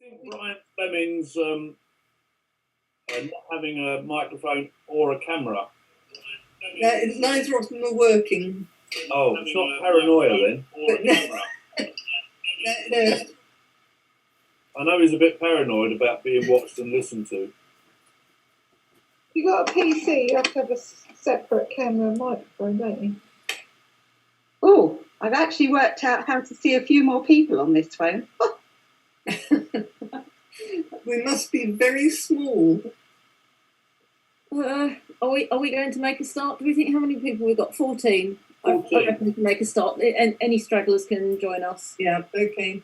think Brian Fleming's not having a microphone or a camera? Neither of them are working. Oh, it's not paranoia then? No. I know he's a bit paranoid about being watched and listened to. You got a PC, you have to have a separate camera and microphone, don't you? Oh, I've actually worked out how to see a few more people on this phone. We must be very small. Are we going to make a start? Do we think how many people we've got? 14. 14. I reckon we can make a start. And any stragglers can join us. Yeah, okay.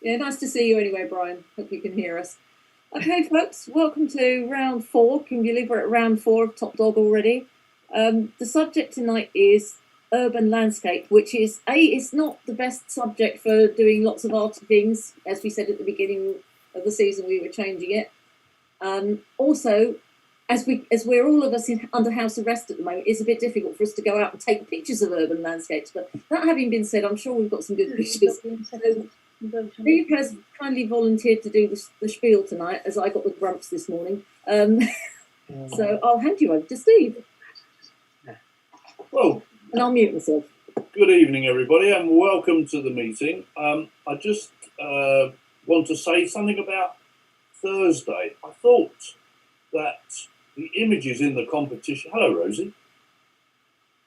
Yeah, nice to see you anyway, Brian. Hope you can hear us. Okay, folks, welcome to round 4. Can you believe we're at round 4 of Top Dog already? The subject tonight is urban landscape, which is it's not the best subject for doing lots of arty things. As we said at the beginning of the season, we were changing it. Also, as we're all of us under house arrest at the moment, it's a bit difficult for us to go out and take pictures of urban landscapes. But that having been said, I'm sure we've got some good pictures. Steve has kindly volunteered to do the spiel tonight, as I got the grumps this morning. So I'll hand you over to Steve. Well, and I'll mute myself. Good evening, everybody, and welcome to the meeting. I just want to say something about Thursday. I thought that the images in the competition... Hello, Rosie.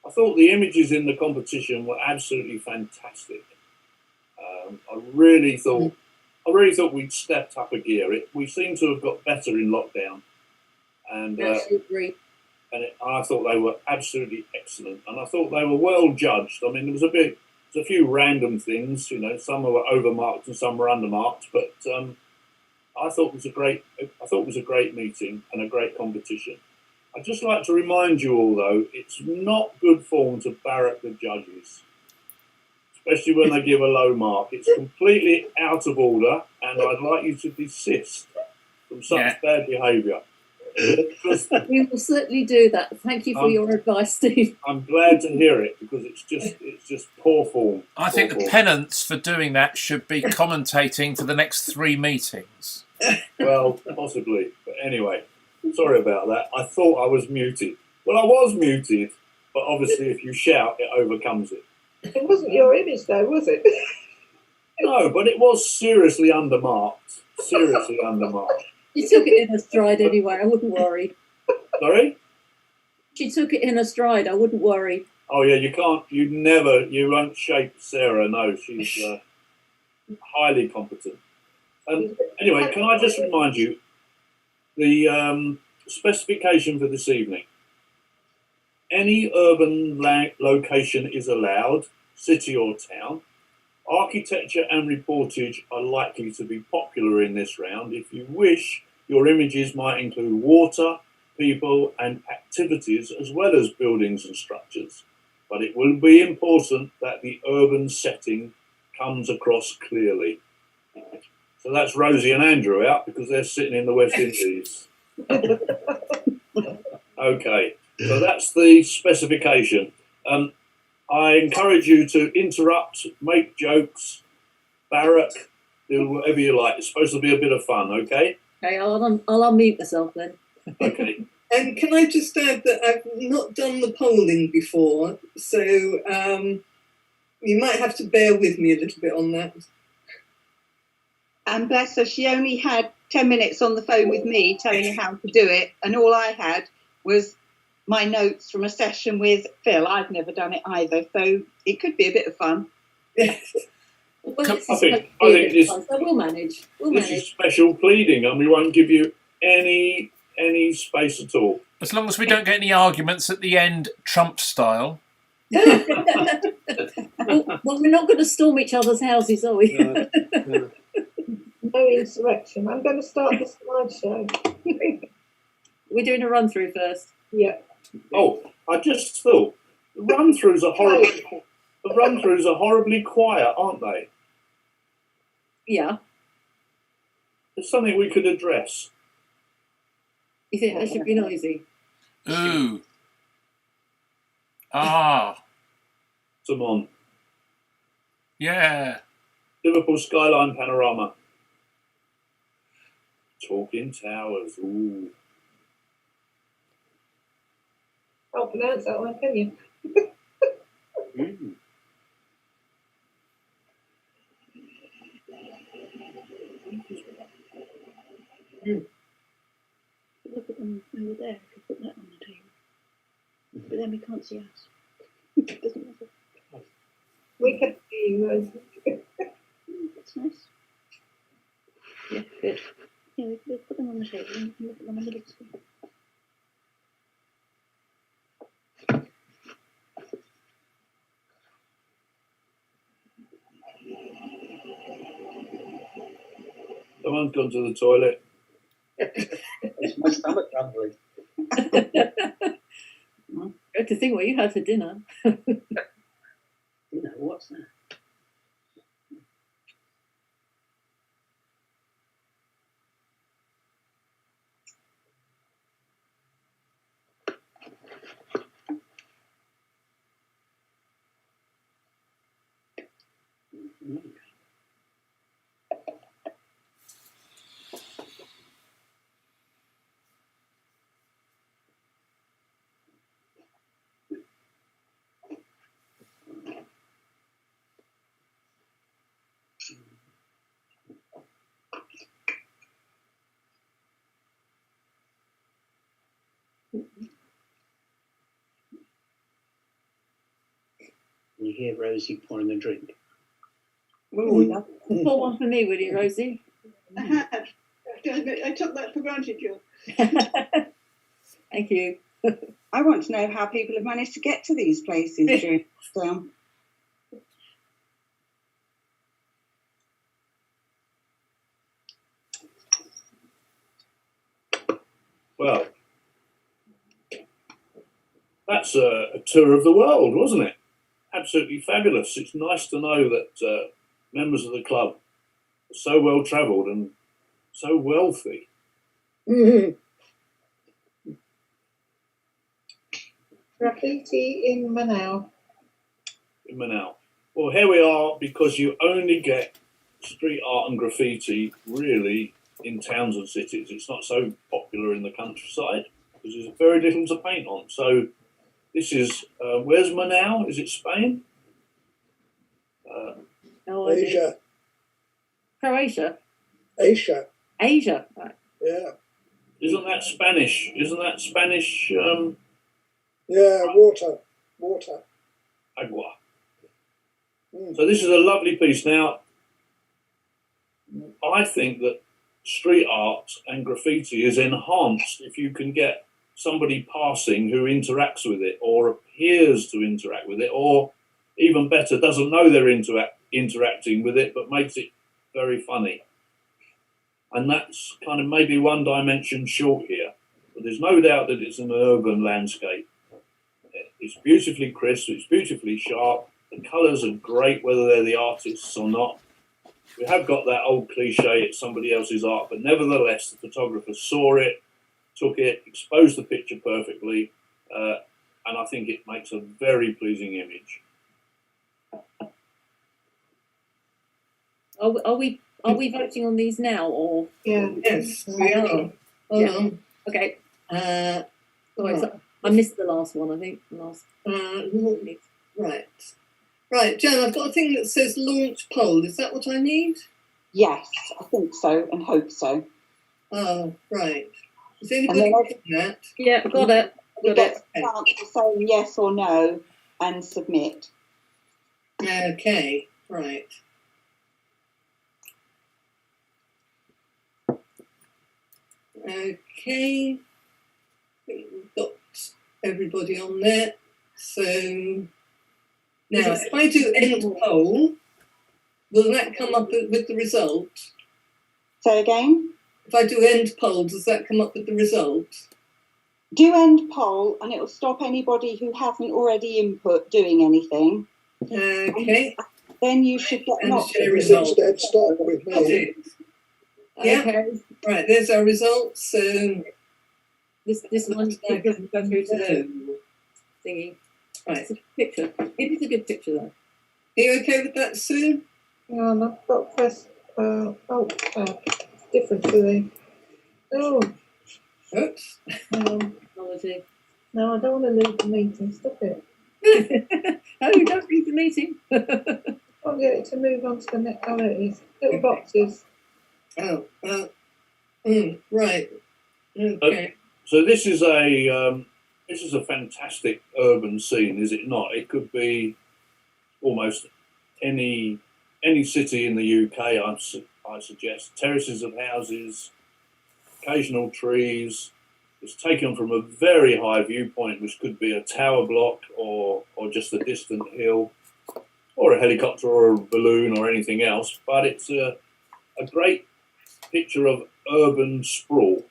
I thought the images in the competition were absolutely fantastic. I really thought we'd stepped up a gear. We seem to have got better in lockdown, and I agree. And I thought they were absolutely excellent, and I thought they were well judged. I mean, there was a few random things, some were overmarked and some were undermarked, but I thought it was a great meeting and a great competition. I'd just like to remind you all, though, it's not good form to barrack the judges, especially when they give a low mark. It's completely out of order, and I'd like you to desist from such bad behaviour. We will certainly do that. Thank you for your advice, Steve. I'm glad to hear it, because it's just poor form. I think the penance for doing that should be commentating for the next 3 meetings. Well, possibly. But anyway, sorry about that. I thought I was muted. Well, I was muted, but obviously if you shout, it overcomes it. It wasn't your image, though, was it? No, but it was seriously undermarked. Seriously undermarked. She took it in her stride anyway. I wouldn't worry. Sorry? She took it in her stride. I wouldn't worry. Oh, yeah, you won't shake Sarah. No, she's highly competent. Anyway, can I just remind you the specification for this evening? Any urban location is allowed, city or town. Architecture and reportage are likely to be popular in this round. If you wish, your images might include water, people and activities, as well as buildings and structures. But it will be important that the urban setting comes across clearly. So that's Rosie and Andrew out, because they're sitting in the West Indies. Okay, so that's the specification. I encourage you to interrupt, make jokes, barrack, do whatever you like. It's supposed to be a bit of fun, okay? Okay, I'll unmute myself then. Okay. And can I just add that I've not done the polling before, so you might have to bear with me a little bit on that. And bless her, she only had 10 minutes on the phone with me telling her how to do it, and all I had was my notes from a session with Phil. I've never done it either, so it could be a bit of fun. Well, I think we'll manage. This is special pleading, and we won't give you any space at all. As long as we don't get any arguments at the end, Trump style. well, we're not going to storm each other's houses, are we? No insurrection. I'm going to start the slideshow. We're doing a run through first. Yeah. Oh, I just thought the run-throughs are horribly quiet, aren't they? Yeah. It's something we could address. You think that should be noisy? Ooh. Ah. Come on. Yeah. Liverpool skyline panorama. Talking Towers. Ooh. Can't pronounce that one, can you? Mm. Look at them over there. If you put that on the table, but then we can't see us. It doesn't matter. We can see you, Rosie. That's nice. Yeah, good. Yeah, we put them on the table and you can look at them on the big screen. Someone's gone to the toilet. It's my stomach rumbling. Good to think what you had for dinner. You know, what's that? You hear Rosie pouring a drink. Oh, yeah. Pour one for me, will you, Rosie? I have. I took that for granted, Jill. Thank you. I want to know how people have managed to get to these places during lockdown. Well, that's a tour of the world, wasn't it? Absolutely fabulous. It's nice to know that members of the club are so well travelled and so wealthy. Graffiti in Manaus. In Manaus. Well, here we are, because you only get street art and graffiti really in towns and cities. It's not so popular in the countryside because there's very little to paint on. So this is, where's Manaus? Is it Spain? No idea. Asia. Croatia. Asia. Asia. Right. Yeah. Isn't that Spanish? Isn't that Spanish? Yeah, water. Agua. Mm. So this is a lovely piece. Now, I think that street art and graffiti is enhanced if you can get somebody passing who interacts with it or appears to interact with it, or even better, doesn't know they're interacting with it but makes it very funny. And that's kind of maybe one dimension short here. But there's no doubt that it's an urban landscape. It's beautifully crisp, it's beautifully sharp, the colours are great whether they're the artists or not. We have got that old cliche, it's somebody else's art, but nevertheless the photographer saw it, took it, exposed the picture perfectly, and I think it makes a very pleasing image. Are we voting on these now, or? Yeah. Yes, we are. Hold Yeah. on. Okay. Uh, Sorry, right. so I missed the last one, I think. Right. Right, Jan, I've got a thing that says launch poll. Is that what I need? Yes, I think so and hope so. Oh, right. Is anybody getting that? Yeah, got it. We Got get it. a chance to say yes or no and submit. Okay, right. Okay. I think we've got everybody on there. So now, if I do end poll, will that come up with the result? Say again? If I do end poll, does that come up with the result? Do end poll and it will stop anybody who hasn't already input doing anything. Okay. Then you should get And not share results. Dead stop with That's me. it. Yeah. Okay. Right, there's our results. So This one doesn't go through to the thingy. Right. It's a picture. It is a good picture, though. Are you okay with that, Sue? Hang on, I've got to press Alt tab. Different to the. Oh, Oops. hang on. Technology. No, I don't want to leave the meeting. Stop it. Oh, don't leave the meeting. I'll get it to move on to the next. Oh, there it is. Little boxes. Oh, right. Okay. So this is a fantastic urban scene, is it not? It could be almost any city in the UK. I suggest terraces of houses, occasional trees. It's taken from a very high viewpoint, which could be a tower block or just a distant hill, or a helicopter or a balloon or anything else. But it's a great picture of urban sprawl.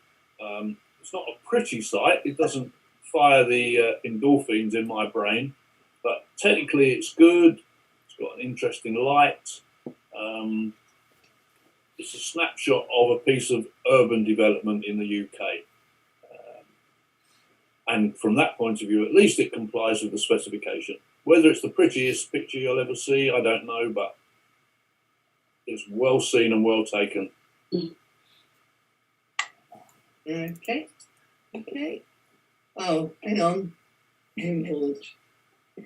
It's not a pretty sight. It doesn't fire the endorphins in my brain, but technically it's good. It's got an interesting light. It's a snapshot of a piece of urban development in the UK. And from that point of view, at least it complies with the specification. Whether it's the prettiest picture you'll ever see, I don't know, but it's well seen and well taken. Okay. Okay. Oh, hang on. Launch.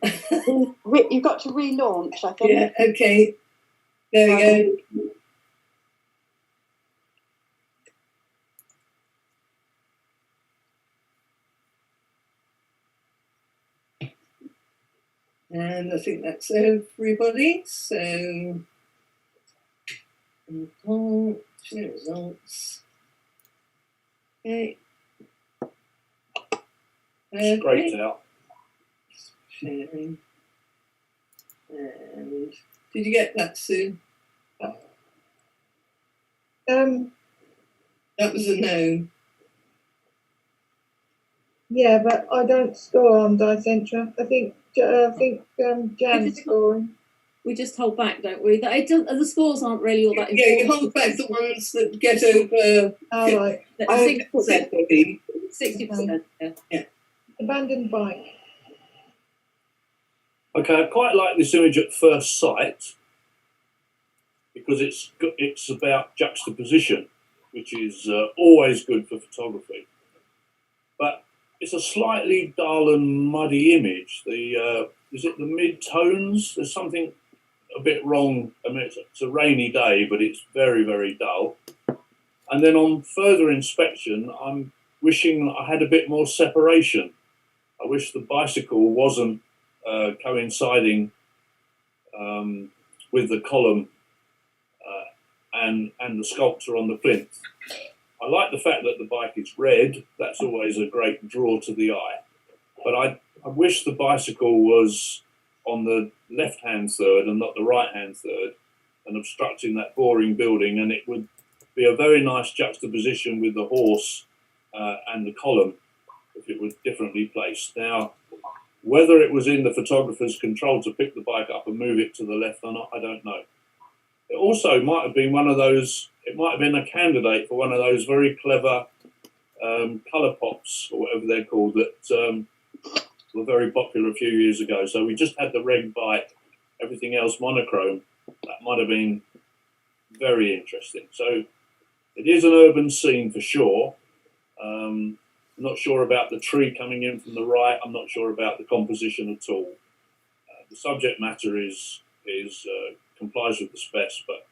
You've got to relaunch, I think. Yeah, okay. There we go. And I think that's everybody. So, share results. Okay. It's grayed out. Sharing. And did you get that, Sue? That was a no. Yeah, but I don't score on Dicentra. I think Jan's scoring. We just hold back, don't we? The scores aren't really all that important. Yeah, you hold back the ones that get over. All right. 60%. 60%. Yeah. Abandoned bike. Okay, I quite like this image at first sight because it's about juxtaposition, which is always good for photography. But it's a slightly dull and muddy image. Is it the mid-tones? There's something a bit wrong. I mean, it's a rainy day, but it's very, very dull. And then on further inspection, I'm wishing I had a bit more separation. I wish the bicycle wasn't coinciding with the column and the sculpture on the plinth. I like the fact that the bike is red. That's always a great draw to the eye. But I wish the bicycle was on the left-hand third and not the right-hand third and obstructing that boring building, and it would be a very nice juxtaposition with the horse and the column if it was differently placed. Now, whether it was in the photographer's control to pick the bike up and move it to the left or not, I don't know. It also might have been one of those, it might have been a candidate for one of those very clever colour pops, or whatever they're called, that were very popular a few years ago. So we just had the reg bike, everything else monochrome. That might have been very interesting. So it is an urban scene for sure. I'm not sure about the tree coming in from the right. I'm not sure about the composition at all. The subject matter complies with the specs, but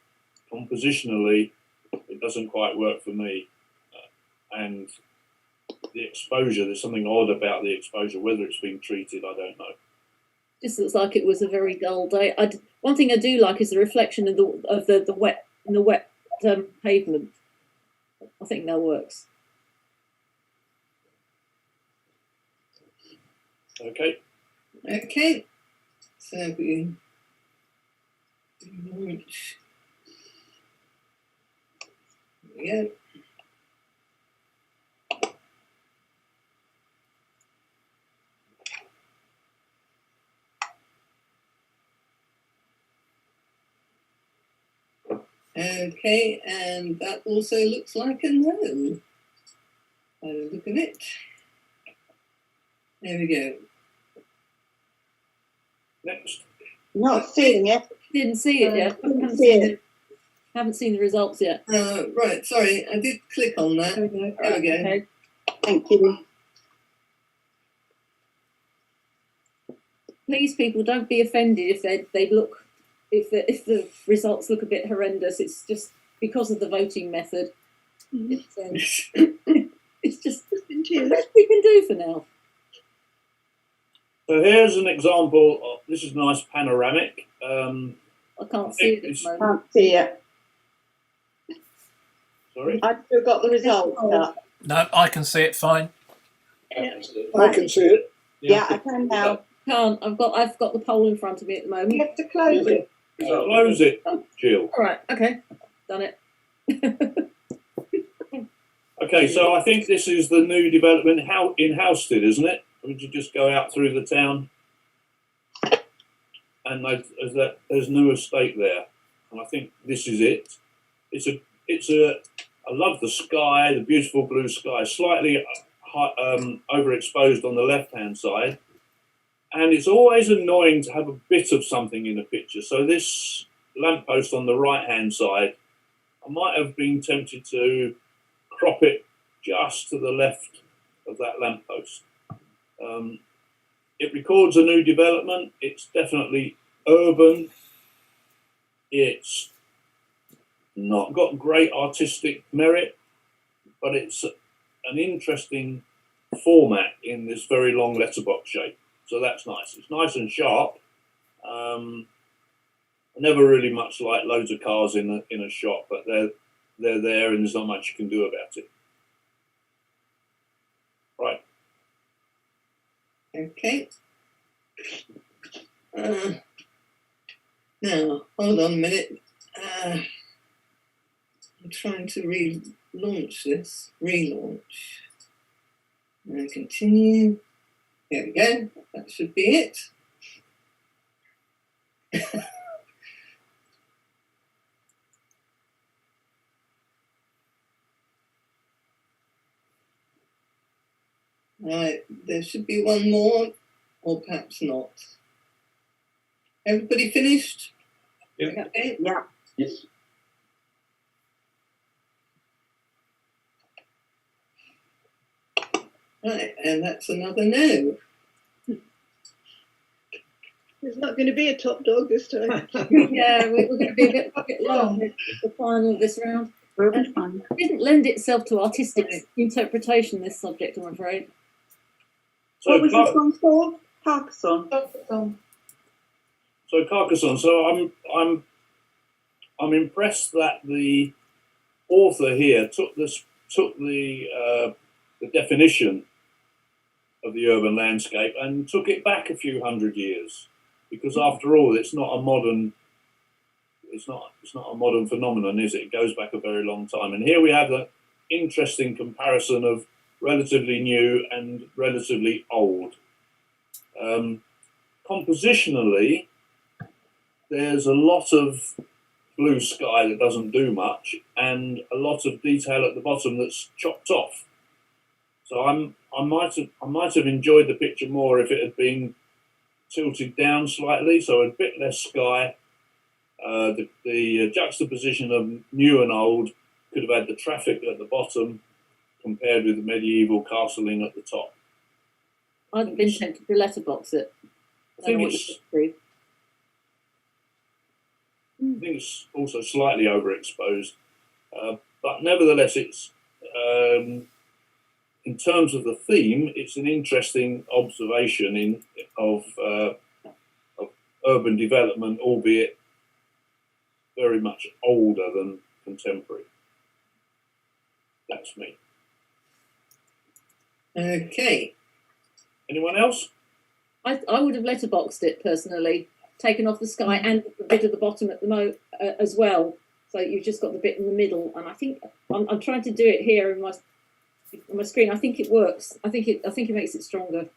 compositionally, it doesn't quite work for me. And the exposure, there's something odd about the exposure. Whether it's been treated, I don't know. Just looks like it was a very dull day. One thing I do like is the reflection of the wet pavement. I think that works. Okay. Okay. So we launch. Yeah. Okay, and that also looks like a no. By the look of it. There we go. Next. Not seeing it. Didn't see it yet. haven't see seen it. haven't seen the results yet. Right, sorry, I did click on that. There we go. There we go. Okay. Thank you. Please, people, don't be offended if they look if the results look a bit horrendous. It's just because of the voting method. It's, it's just the best we can do for now. So here's an example of, this is a nice panoramic. I can't see it at the moment. Can't see it. Sorry? I've still got the results up. No, I can see it fine. I can see it. Yeah, I can now. Can't. I've got the poll in front of me at the You moment. have to close it. Close it, Jill. All right. Okay. Done it. Okay, so I think this is the new development in Housestead, isn't it? Would you just go out through the town? And there's new estate there, and I think this is it. I love the sky, the beautiful blue sky, slightly overexposed on the left-hand side, and it's always annoying to have a bit of something in a picture. So this lamppost on the right-hand side, I might have been tempted to crop it just to the left of that lamppost. It records a new development. It's definitely urban. It's not got great artistic merit, but it's an interesting format in this very long letterbox shape. So that's nice. It's nice and sharp. I never really much like loads of cars in a shot, but they're there, and there's not much you can do about it. Right. Okay. Now, hold on a minute. I'm trying to relaunch this. Relaunch. And continue. There we go. That should be it. Right, there should be one more, or perhaps not. Everybody finished? Yeah. Okay. Yeah. Yes. Right, and that's another no. There's not going to be a top dog this time. Yeah, we're going to be a bit long with the final of this round. We'll be fine. It didn't lend itself to artistic interpretation, this subject, I'm afraid. So What was this one for? Carcassonne. So Carcassonne. So I'm impressed that the author here took the definition of the urban landscape and took it back a few hundred years, because after all, it's not a modern phenomenon, is it? It goes back a very long time. And here we have an interesting comparison of relatively new and relatively old. Compositionally, there's a lot of blue sky that doesn't do much, and a lot of detail at the bottom that's chopped off. So I might have enjoyed the picture more if it had been tilted down slightly, so a bit less sky. The juxtaposition of new and old could have had the traffic at the bottom compared with the medieval castling at the top. I've been tempted to letterbox it. I think it's also slightly overexposed, but nevertheless, it's in terms of the theme, it's an interesting observation of urban development, albeit very much older than contemporary. That's me. Okay. Anyone else? I would have letterboxed it personally, taken off the sky and a bit of the bottom at the as well. So you've just got the bit in the middle, and I think I'm trying to do it here on my screen. I think it works. I think it makes it stronger.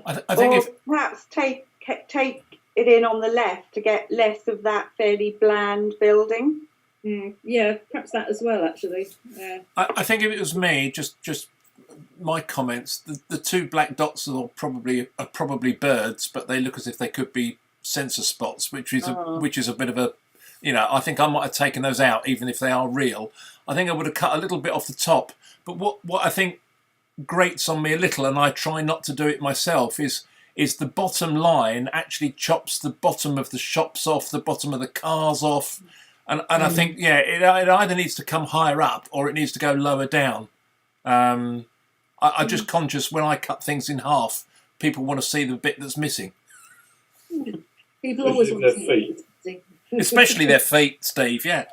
I think or if perhaps take it in on the left to get less of that fairly bland building. Yeah, perhaps that as well. Actually, yeah. I think if it was me, just my comments, the two black dots are probably birds, but they look as if they could be sensor spots, which is a bit of a You know, I think I might have taken those out, even if they are real. I think I would have cut a little bit off the top. But what I think grates on me a little, and I try not to do it myself, is the bottom line actually chops the bottom of the shops off, the bottom of the cars off. And I think, yeah, it either needs to come higher up or it needs to go lower down. I'm just conscious when I cut things in half, people want to see the bit that's missing. People always want to see feet. Especially their feet, Steve, yeah.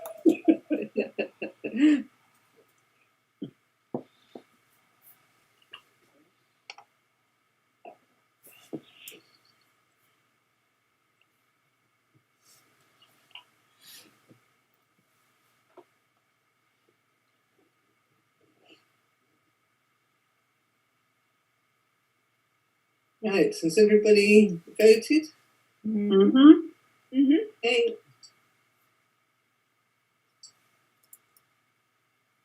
Right, has everybody voted? Mm-hmm. Okay.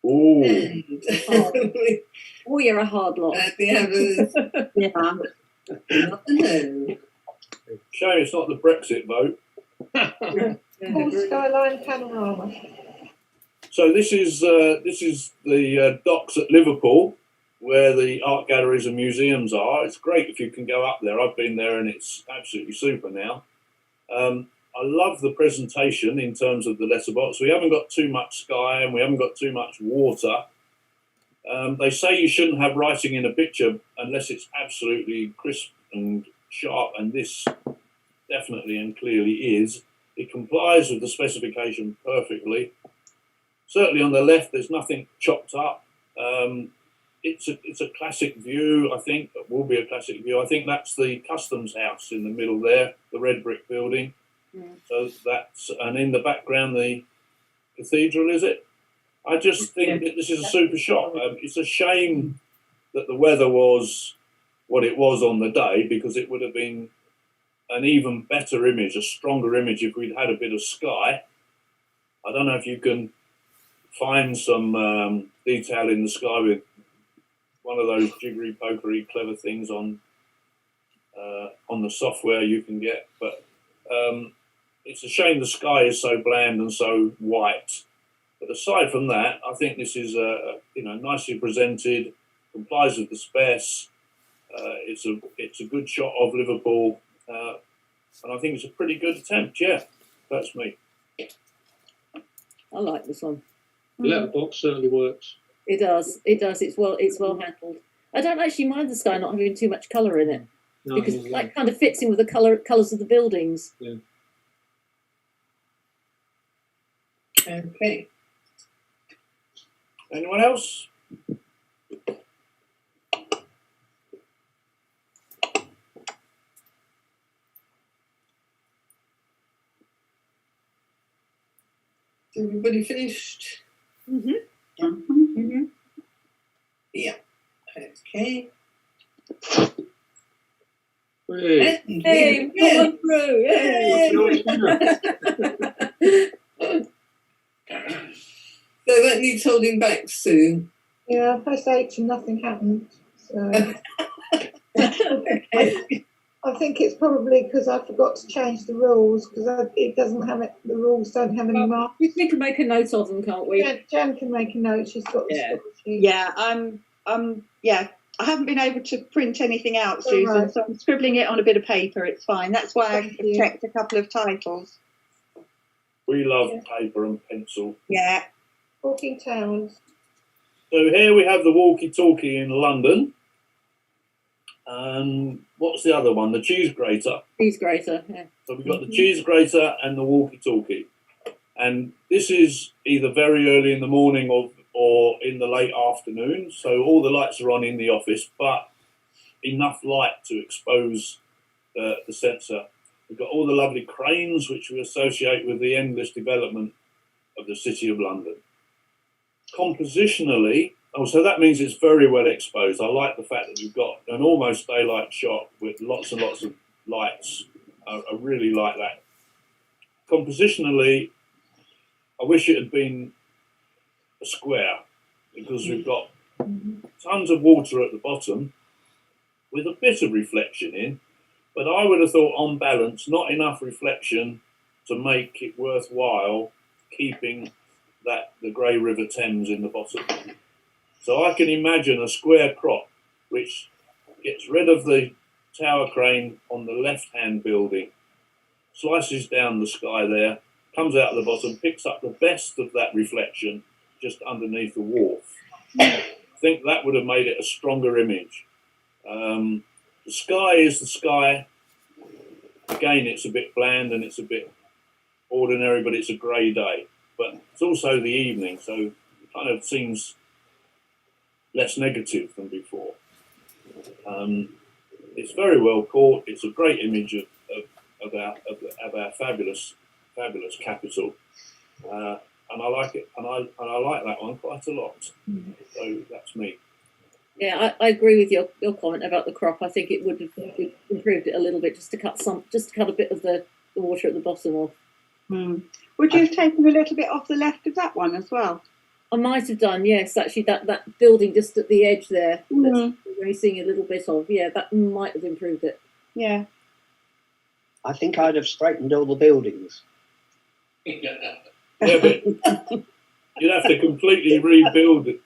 Ooh. And Oh, you're a hard lot. we have a Yeah. no. Shame it's not the Brexit vote. Full skyline panorama. So this is the docks at Liverpool, where the art galleries and museums are. It's great if you can go up there. I've been there and it's absolutely super now. I love the presentation in terms of the letterbox. We haven't got too much sky and we haven't got too much water. They say you shouldn't have writing in a picture unless it's absolutely crisp and sharp, and this definitely and clearly is. It complies with the specification perfectly. Certainly on the left, there's nothing chopped up. It's a classic view, I think. It will be a classic view. I think that's the customs house in the middle there, the red brick building. So that's, and in the background, the cathedral, is it? I just think that this is a super shot. It's a shame that the weather was what it was on the day, because it would have been an even better image, a stronger image, if we'd had a bit of sky. I don't know if you can find some detail in the sky with one of those jiggery pokery clever things on the software you can get, but it's a shame the sky is so bland and so white. But aside from that, I think this is nicely presented, complies with the spec. It's a good shot of Liverpool, and I think it's a pretty good attempt. Yeah, that's me. I like this one. The letterbox certainly works. It does. It does. It's well handled. I don't actually mind the sky not having too much colour in it, because that kind of fits in with the colours of the buildings. Yeah. Okay. Anyone else? Everybody finished? Yeah. Okay. Hey. Hey, going through! Yay! So that needs holding back soon. Yeah, I pressed H and nothing happened. So I think it's probably because I forgot to change the rules, because it doesn't have it. The rules don't have any marks. We can make a note of them, can't we? Jan can make a note. She's got the spreadsheet. Yeah, I haven't been able to print anything out, Susan, right. so I'm scribbling it on a bit of paper. It's fine. That's why Thank I've you. checked a couple of titles. We love paper and pencil. Yeah. Walking Towers. So here we have the walkie-talkie in London. And what's the other one? The cheese grater. Cheese grater, yeah. So we've got the cheese grater and the walkie-talkie. And this is either very early in the morning or in the late afternoon. So all the lights are on in the office, but enough light to expose the sensor. We've got all the lovely cranes, which we associate with the endless development of the City of London. Compositionally, so that means it's very well exposed. I like the fact that we've got an almost daylight shot with lots and lots of lights. I really like that. Compositionally, I wish it had been a square, because we've got tons of water at the bottom with a bit of reflection in, but I would have thought on balance, not enough reflection to make it worthwhile keeping the Grey River Thames in the bottom. So I can imagine a square crop which gets rid of the tower crane on the left-hand building, slices down the sky there, comes out of the bottom, picks up the best of that reflection just underneath the wharf. I think that would have made it a stronger image. The sky is the sky. Again, it's a bit bland and it's a bit ordinary, but it's a grey day. But it's also the evening, so it kind of seems less negative than before. It's very well caught. It's a great image of our fabulous capital, and I like it, and I like that one quite a lot. So that's me. Yeah, I agree with your comment about the crop. I think it would have improved it a little bit just to cut a bit of the water at the bottom off. Would you have taken a little bit off the left of that one as well? I might have done, yes. Actually, that building just at the edge there, that's only seeing a little bit of. Yeah, that might have improved it. Yeah. I think I'd have straightened all the buildings. Yeah, but you'd have to completely rebuild the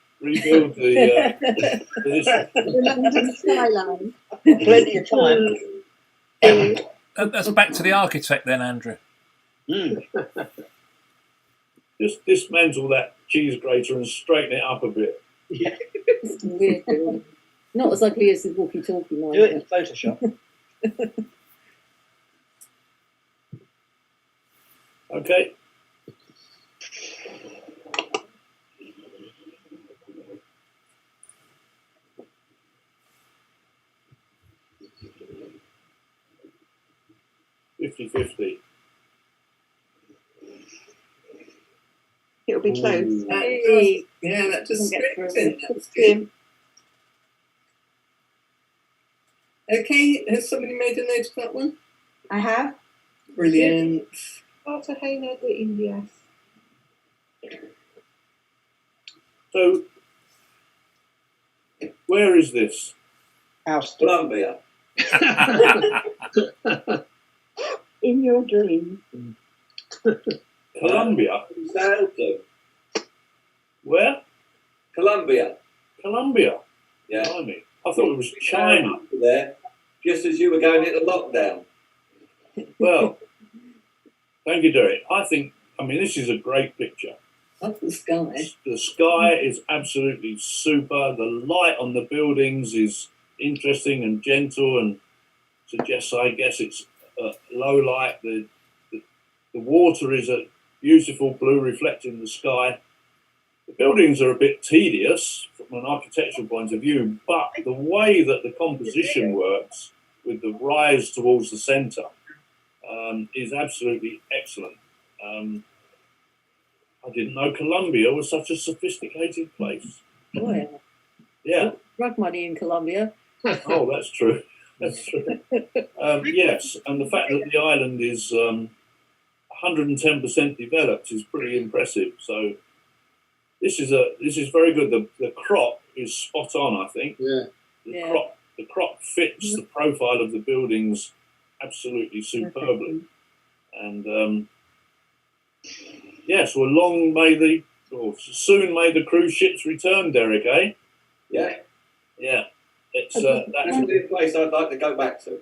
London skyline. Plenty of time. That's back to the architect then, Andrew. Just dismantle that cheese grater and straighten it up a bit. Yeah. It's weird building. Not as ugly as the walkie-talkie one. Do it in Photoshop. Okay. $50-50. It'll be close. Ooh. That just Get through scraped it. in. Okay, has somebody made a note of that one? I have. Brilliant. Cartagena de Indias. So, where is this? House. Colombia. In your dream. Colombia? Sailed to. Where? Colombia. Colombia. Yeah. Blimey. I thought it was China. There, just as you were going into lockdown. Well, thank you, Derek. I mean, this is a great picture. Up the sky. The sky is absolutely super. The light on the buildings is interesting and gentle and suggests, I guess, it's low light. The water is a beautiful blue reflecting the sky. The buildings are a bit tedious from an architectural point of view, but the way that the composition works with the rise towards the centre is absolutely excellent. I didn't know Colombia was such a sophisticated place. Oh, yeah. Yeah. Drug money in Colombia. Oh, that's true. That's true. Yes, and the fact that the island is 110% developed is pretty impressive. So this is very good. The crop is spot on, I think. Yeah. The crop fits the profile of the buildings absolutely superbly. And yes, well, soon may the cruise ships return, Derek, eh? Yeah. Yeah. It's That's a place I'd like to go back to.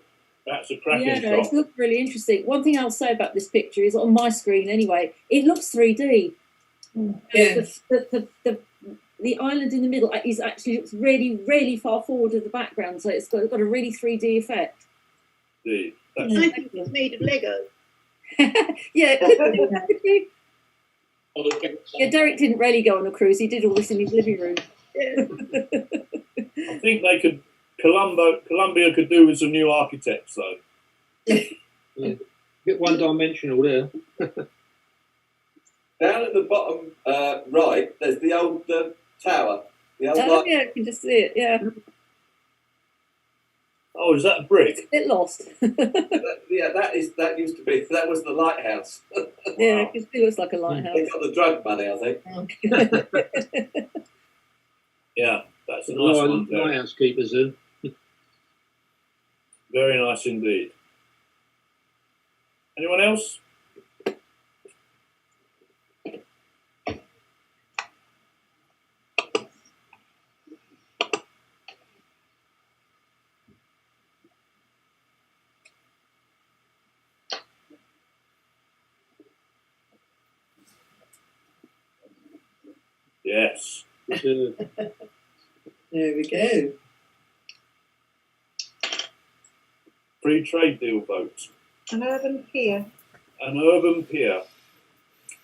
that's a cracking Yeah, shot. it's looked really interesting. One thing I'll say about this picture is, on my screen anyway, it looks 3D. Yeah. The island in the middle is actually looks really, really far forward of the background, so it's got a really 3D effect. Indeed. I think it's made of Lego. Yeah, could you? Yeah, Derek didn't really go on a cruise. He did all this in his living room. I think Colombia could do with some new architects, though. Yeah. Bit one-dimensional there. Down at the bottom right, there's the old tower. The old Oh, yeah, you can just see it. Yeah, Oh, is that a brick? a bit lost. that used to be. That was the lighthouse. Yeah, it still looks like a They lighthouse. got the drug money, I think. Yeah, that's a nice one. Derek. Lighthouse keepers then. Very nice indeed. Anyone else? Yes. Reserve. There we go. Free trade deal vote. An urban pier. An urban pier.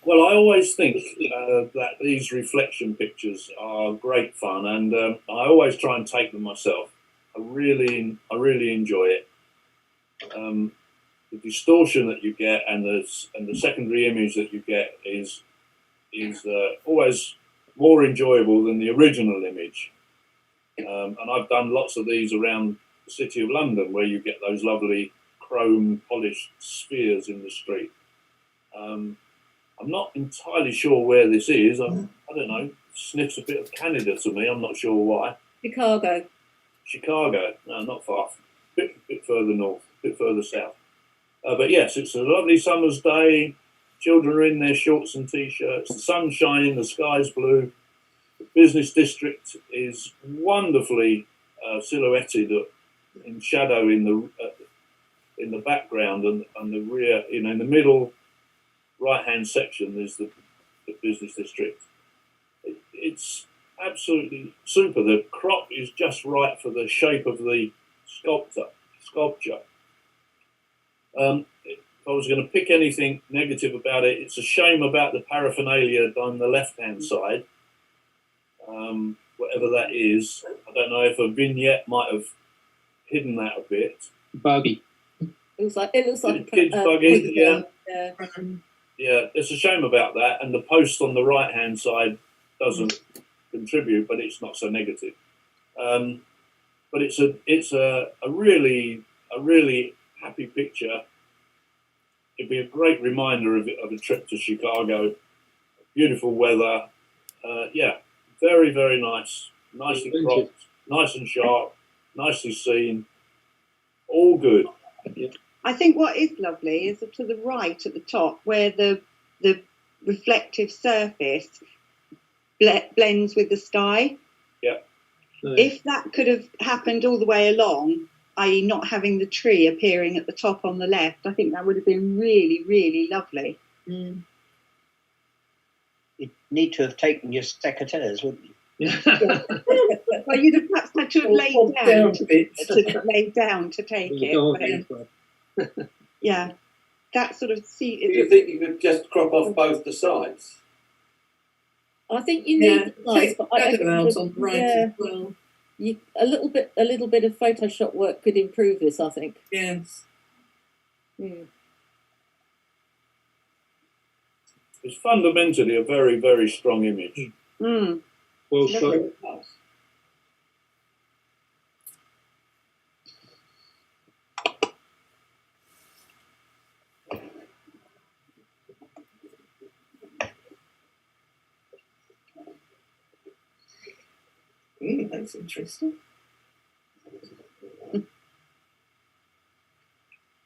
Well, I always think that these reflection pictures are great fun, and I always try and take them myself. I really enjoy it. The distortion that you get and the secondary image that you get is always more enjoyable than the original image. And I've done lots of these around the City of London, where you get those lovely chrome polished spheres in the street. I'm not entirely sure where this is. I don't know. Sniffs a bit of Canada to me. I'm not sure why. Chicago. No, not far. Bit further north, a bit further south. But yes, it's a lovely summer's day. Children are in their shorts and t-shirts. The sun's shining. The sky's blue. The business district is wonderfully silhouetted in shadow in the background and the rear. In the middle right-hand section, there's the business district. It's absolutely super. The crop is just right for the shape of the sculpture. If I was going to pick anything negative about it, it's a shame about the paraphernalia on the left-hand side. Whatever that is, I don't know if a vignette might have hidden that a bit. Buggy. It looks like a kids buggy. Yeah. Yeah. Yeah, it's a shame about that, and the post on the right-hand side doesn't contribute, but it's not so negative. But it's a really happy picture. It'd be a great reminder of a trip to Chicago. Beautiful weather. Yeah, very nice. Nicely cropped, nice and sharp, nicely seen. All good. I think what is lovely is to the right at the top, where the reflective surface blends with the sky. Yeah. If that could have happened all the way along, i.e. not having the tree appearing at the top on the left, I think that would have been really lovely. Mm. You'd need to have taken your secateurs, wouldn't you? Well, you'd have perhaps had to have laid down to take it. But, yeah, that sort of Do you think you could just crop off both the sides? I think you need the sides, but I think out on the right as well. A little bit of Photoshop work could improve this, I think. Yes. It's fundamentally a very strong image. Mm. Well shot. That's interesting.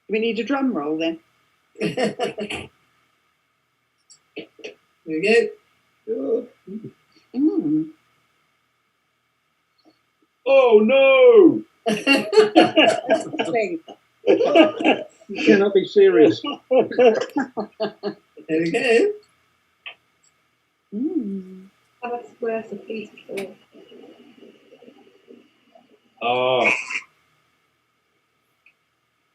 We need a drum roll then. There we go. Mm. Oh no! You cannot be serious. There we go. Mm. That's worth a piece of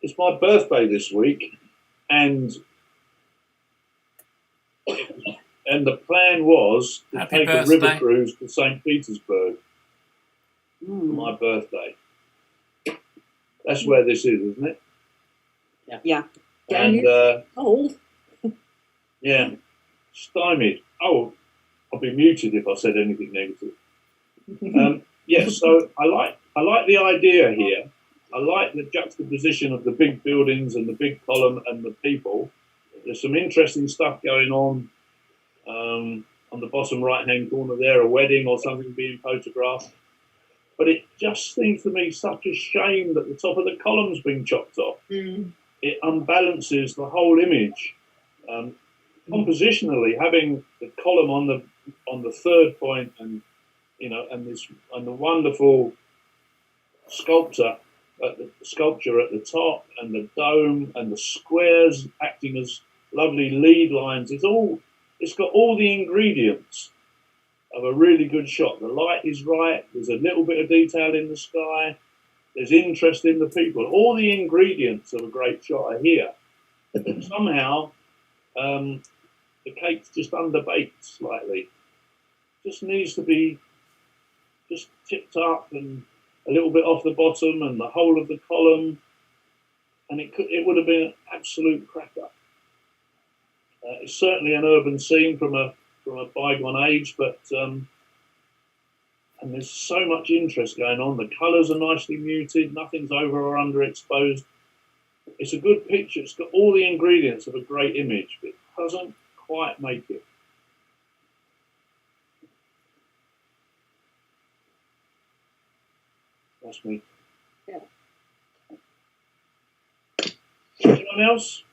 It's my birthday this week, and the plan was to Happy take birthday. a river cruise to St. Petersburg for Mm. my birthday. That's where this is, isn't it? Yeah. And Old. yeah, stymied. Oh, I'll be muted if I said anything negative. Yes, so I like the idea here. I like the juxtaposition of the big buildings and the big column and the people. There's some interesting stuff going on the bottom right-hand corner there, a wedding or something being photographed. But it just seems to me such a shame that the top of the column's been chopped off. Mm. It unbalances the whole image. Compositionally, having the column on the third point, and the wonderful sculpture at the top, and the dome and the squares acting as lovely lead lines. It's got all the ingredients of a really good shot. The light is right. There's a little bit of detail in the sky. There's interest in the people. All the ingredients of a great shot are here. Somehow, the cake's just underbaked slightly. Just needs to be just tipped up and a little bit off the bottom and the whole of the column, and it would have been an absolute cracker. It's certainly an urban scene from a bygone age, but and there's so much interest going on. The colours are nicely muted, nothing's over or underexposed. It's a good picture. It's got all the ingredients of a great image, but it doesn't quite make it. That's me. Yeah. Anyone else?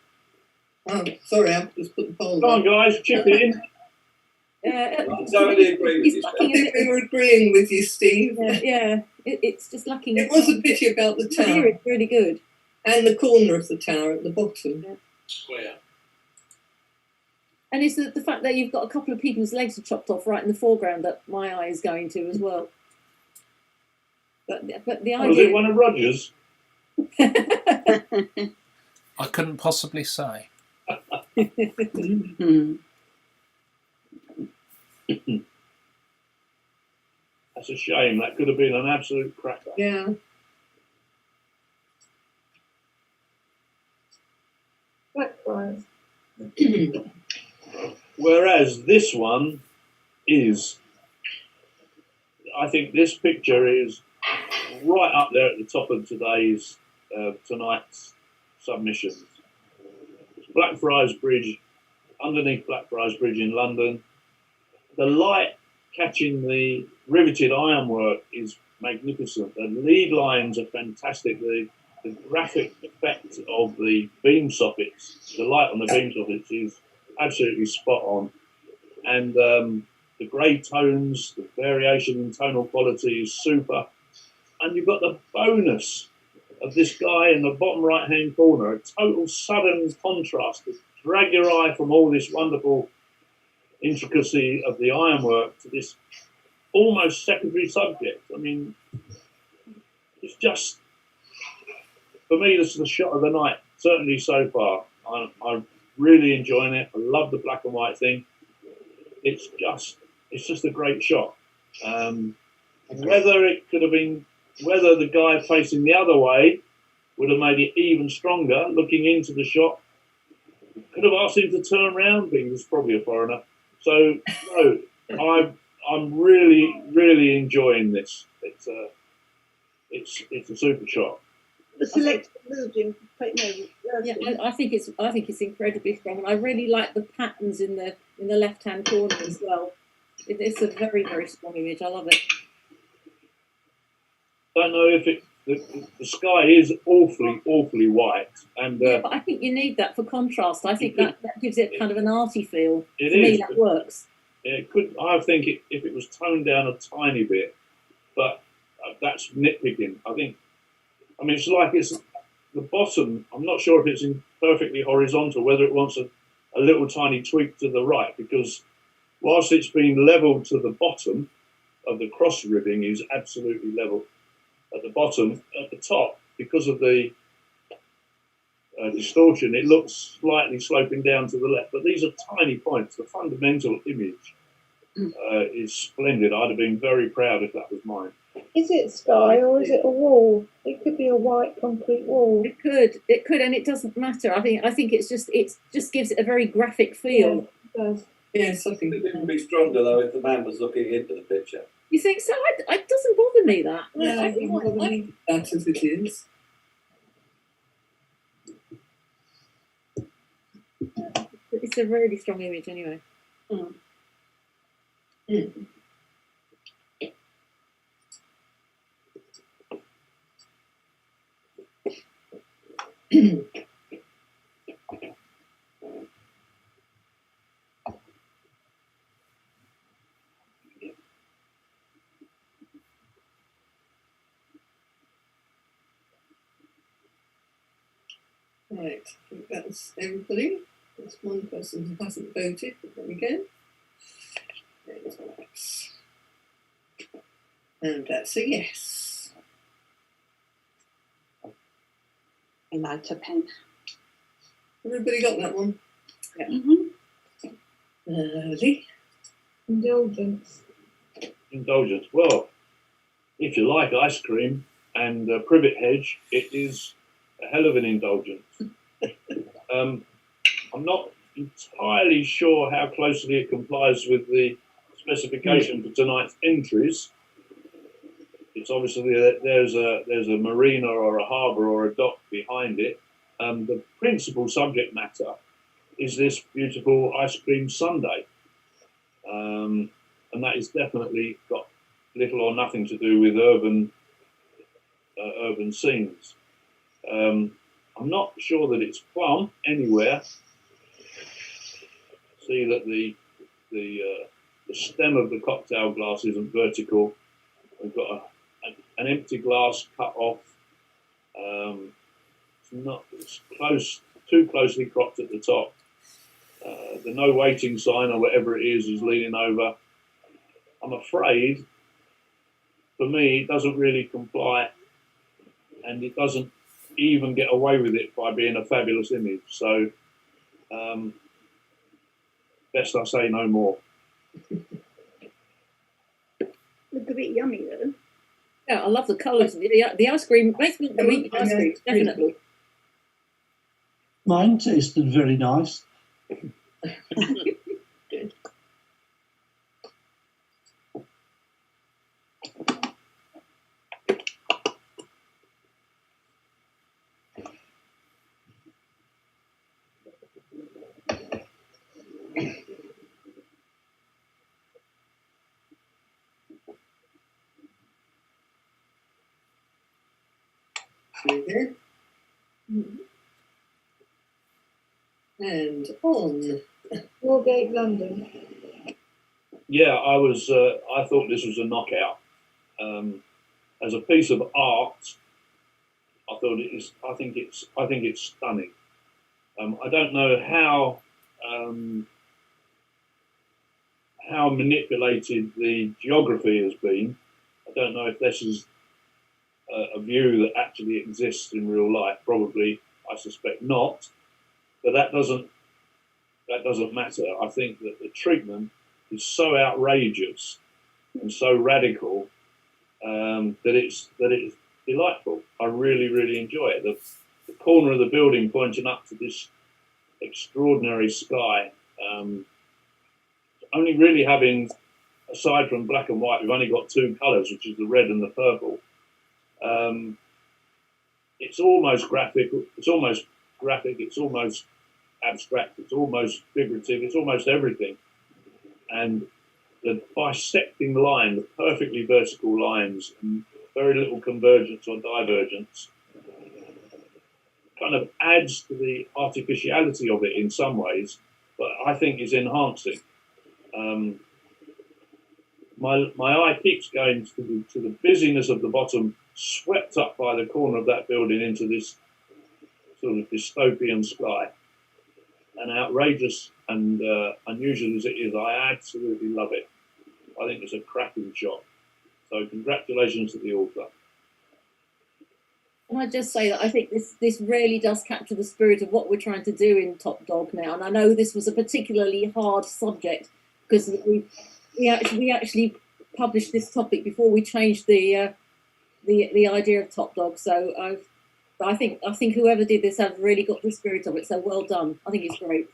Oh, sorry, I've just put the poll Come on, guys, chip in. I totally agree with you. I think we were agreeing with you, Steve. Yeah, it's just lacking. It was a pity about the Here tower it's really good. and the corner of the tower at the bottom. Yeah. Square. And it's the fact that you've got a couple of people's legs are chopped off right in the foreground that my eye is going to as well. But the Was idea. it one of Roger's? I couldn't possibly say. That's a shame. That could have been an absolute cracker. Yeah. Blackfriars. Whereas this one is, I think this picture is right up there at the top of tonight's submissions. Blackfriars Bridge, underneath Blackfriars Bridge in London. The light catching the riveted ironwork is magnificent. The lead lines are fantastic. The graphic effect of the beam sockets, the light on the beam sockets is absolutely spot on. And the grey tones, the variation in tonal quality is super. And you've got the bonus of this guy in the bottom right-hand corner, a total sudden contrast to drag your eye from all this wonderful intricacy of the ironwork to this almost secondary subject. I mean, it's just, for me, this is the shot of the night, certainly so far. I'm really enjoying it. I love the black and white thing. It's just a great shot. Whether the guy facing the other way would have made it even stronger, looking into the shot. Could have asked him to turn around, but he was probably a foreigner. So, no, I'm really, really enjoying this. It's a super shot. The selected moving. Yeah, I think it's incredibly strong, and I really like the patterns in the left-hand corner as well. It's a very, very strong image. I love it. Don't know if the sky is awfully white, and But I think you need that for contrast. I think that gives it kind of an arty feel. It For me, is. that works. it could. I think if it was toned down a tiny bit, but that's nitpicking. I mean, it's like it's the bottom. I'm not sure if it's in perfectly horizontal, whether it wants a little tiny tweak to the right, because whilst it's been level to the bottom of the cross ribbing is absolutely level. At the bottom, at the top, because of the distortion, it looks slightly sloping down to the left. But these are tiny points. The fundamental image is splendid. I'd have been very proud if that was mine. Is it sky or is it a wall? It could be a white concrete wall. It could, and it doesn't matter. I think it just gives it a very graphic feel. Yeah, it does. Yes, I think It would be stronger though if the man was looking into the picture. You think so? It doesn't bother me that. no, I it wouldn't bother me that as it is. It's a really strong image anyway. Right, I think that's everybody. There's one person who hasn't voted, but there we go. There's Max. And that's a yes. A lighter pen. Everybody got that one? Mhm. Lovely. Indulgence. Indulgence. Well, if you like ice cream and privet hedge, it is a hell of an indulgence. I'm not entirely sure how closely it complies with the specification for tonight's entries. It's obviously there's a marina or a harbour or a dock behind it. The principal subject matter is this beautiful ice cream sundae, and that is definitely got little or nothing to do with urban scenes. I'm not sure that it's plumb anywhere. See that the stem of the cocktail glass isn't vertical. We've got an empty glass cut off. It's too closely cropped at the top. The no waiting sign or whatever it is leaning over. I'm afraid, for me, it doesn't really comply, and it doesn't even get away with it by being a fabulous image. So, best I say no more. Look a bit yummy though. Yeah, I love the colours. The ice cream makes me want to eat the ice cream, definitely. Mine tasted very nice. Okay. And on. Moorgate, London. Yeah, I thought this was a knockout. As a piece of art, I thought it is. I think it's stunning. I don't know how manipulated the geography has been. I don't know if this is a view that actually exists in real life. Probably, I suspect not. But that doesn't matter. I think that the treatment is so outrageous and so radical that it's delightful. I really enjoy it. The corner of the building pointing up to this extraordinary sky. Only really having, aside from black and white, we've only got two colours, which is the red and the purple. It's almost graphic. It's almost abstract. It's almost figurative. It's almost everything. And the bisecting line, the perfectly vertical lines, and very little convergence or divergence, kind of adds to the artificiality of it in some ways, but I think is enhancing. My eye keeps going to the busyness of the bottom, swept up by the corner of that building into this sort of dystopian sky. And outrageous and unusual as it is, I absolutely love it. I think it's a cracking shot. So congratulations to the author. Can I just say that I think this really does capture the spirit of what we're trying to do in Top Dog now. And I know this was a particularly hard subject because we actually published this topic before we changed the idea of Top Dog. So I think whoever did this have really got the spirit of it. So well done. I think it's great.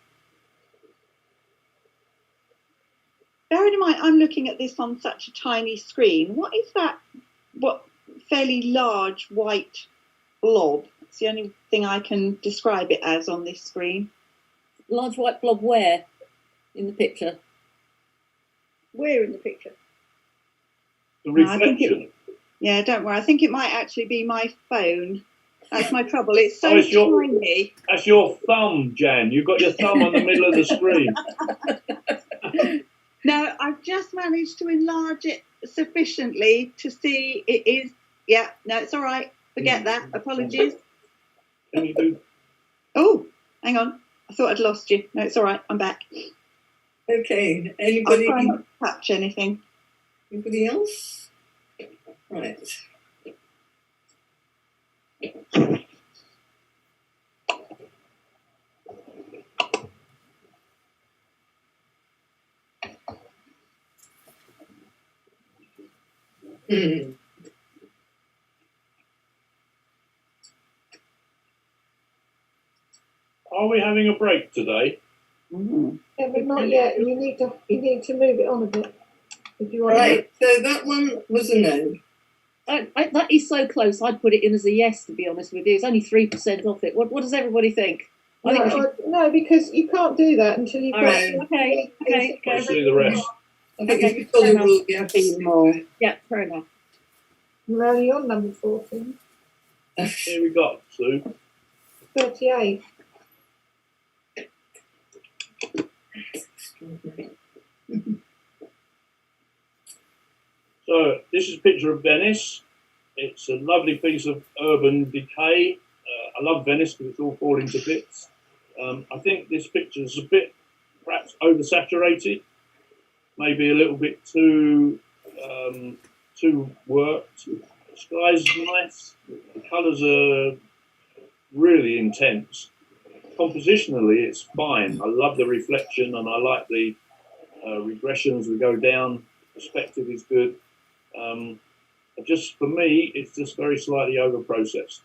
Bearing in mind, I'm looking at this on such a tiny screen. What is that? What fairly large white blob? It's the only thing I can describe it as on this screen. Large white blob where? In the picture? Where in the picture? The reflection. Yeah, don't worry. I think it might actually be my phone. That's my trouble. It's so it's tiny. That's your thumb, Jan. You've got your thumb on the middle of the screen. No, I've just managed to enlarge it sufficiently to see it is. Yeah, no, it's all right. Forget that. Apologies. Can you do? Oh, hang on. I thought I'd lost you. No, it's all right. I'm back. Okay. I'll Anybody? try not to touch anything. Anybody else? Right. Hmm. Are we having a break today? Yeah, but not yet. You need to move it on a bit. If you want Right, so that one was a no. That is so close. I'd put it in as a yes, to be honest with you. It's only 3% off it. What does everybody think? I think we should... No, because you can't do that until you've All got. right. Okay. Let's see the rest. I think Okay, if you follow fair the rule, you have to see more. Yeah, fair enough. We're only on number 14. Here we got, Sue. 38. So this is a picture of Venice. It's a lovely piece of urban decay. I love Venice because it's all falling to bits. I think this picture is a bit perhaps oversaturated, maybe a little bit too worked. The sky's nice. The colours are really intense. Compositionally, it's fine. I love the reflection and I like the regression as we go down. Perspective is good. Just for me, it's just very slightly over processed.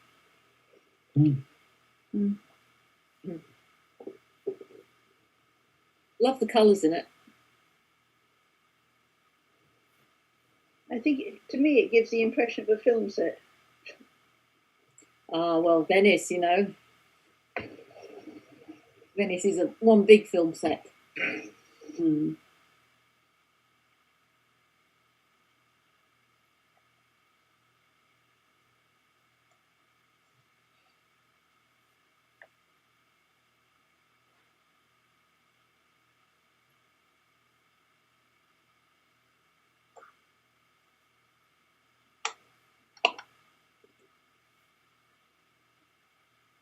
Love the colours in it. I think, to me, it gives the impression of a film set. Ah, well, Venice, you know. Venice is one big film set.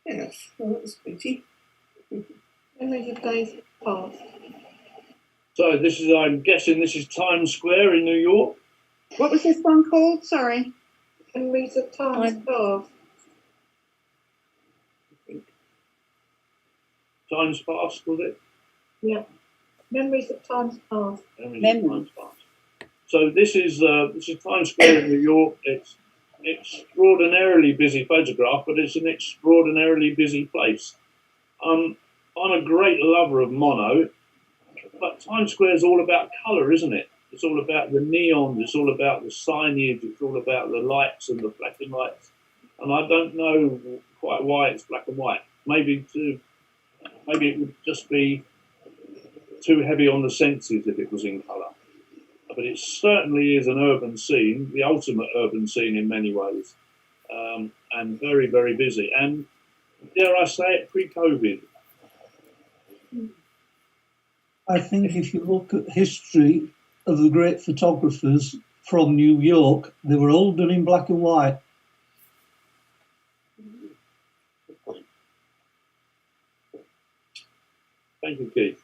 Yes, well, that was pretty. Memories of days past. So this is, I'm guessing this is Times Square in New York. What was this one called? Sorry. Memories of times past. Times Past, was it? Yeah. Memories of times past. Memories of Times Past. So this is Times Square in New York. It's extraordinarily busy photograph, but it's an extraordinarily busy place. I'm a great lover of mono, but Times Square is all about colour, isn't it? It's all about the neons, it's all about the signage, it's all about the lights and the flashing lights. And I don't know quite why it's black and white. Maybe it would just be too heavy on the senses if it was in colour. But it certainly is an urban scene, the ultimate urban scene in many ways, and very, very busy. And dare I say it, pre-COVID. I think if you look at history of the great photographers from New York, they were all done in black and white. Thank you, Keith.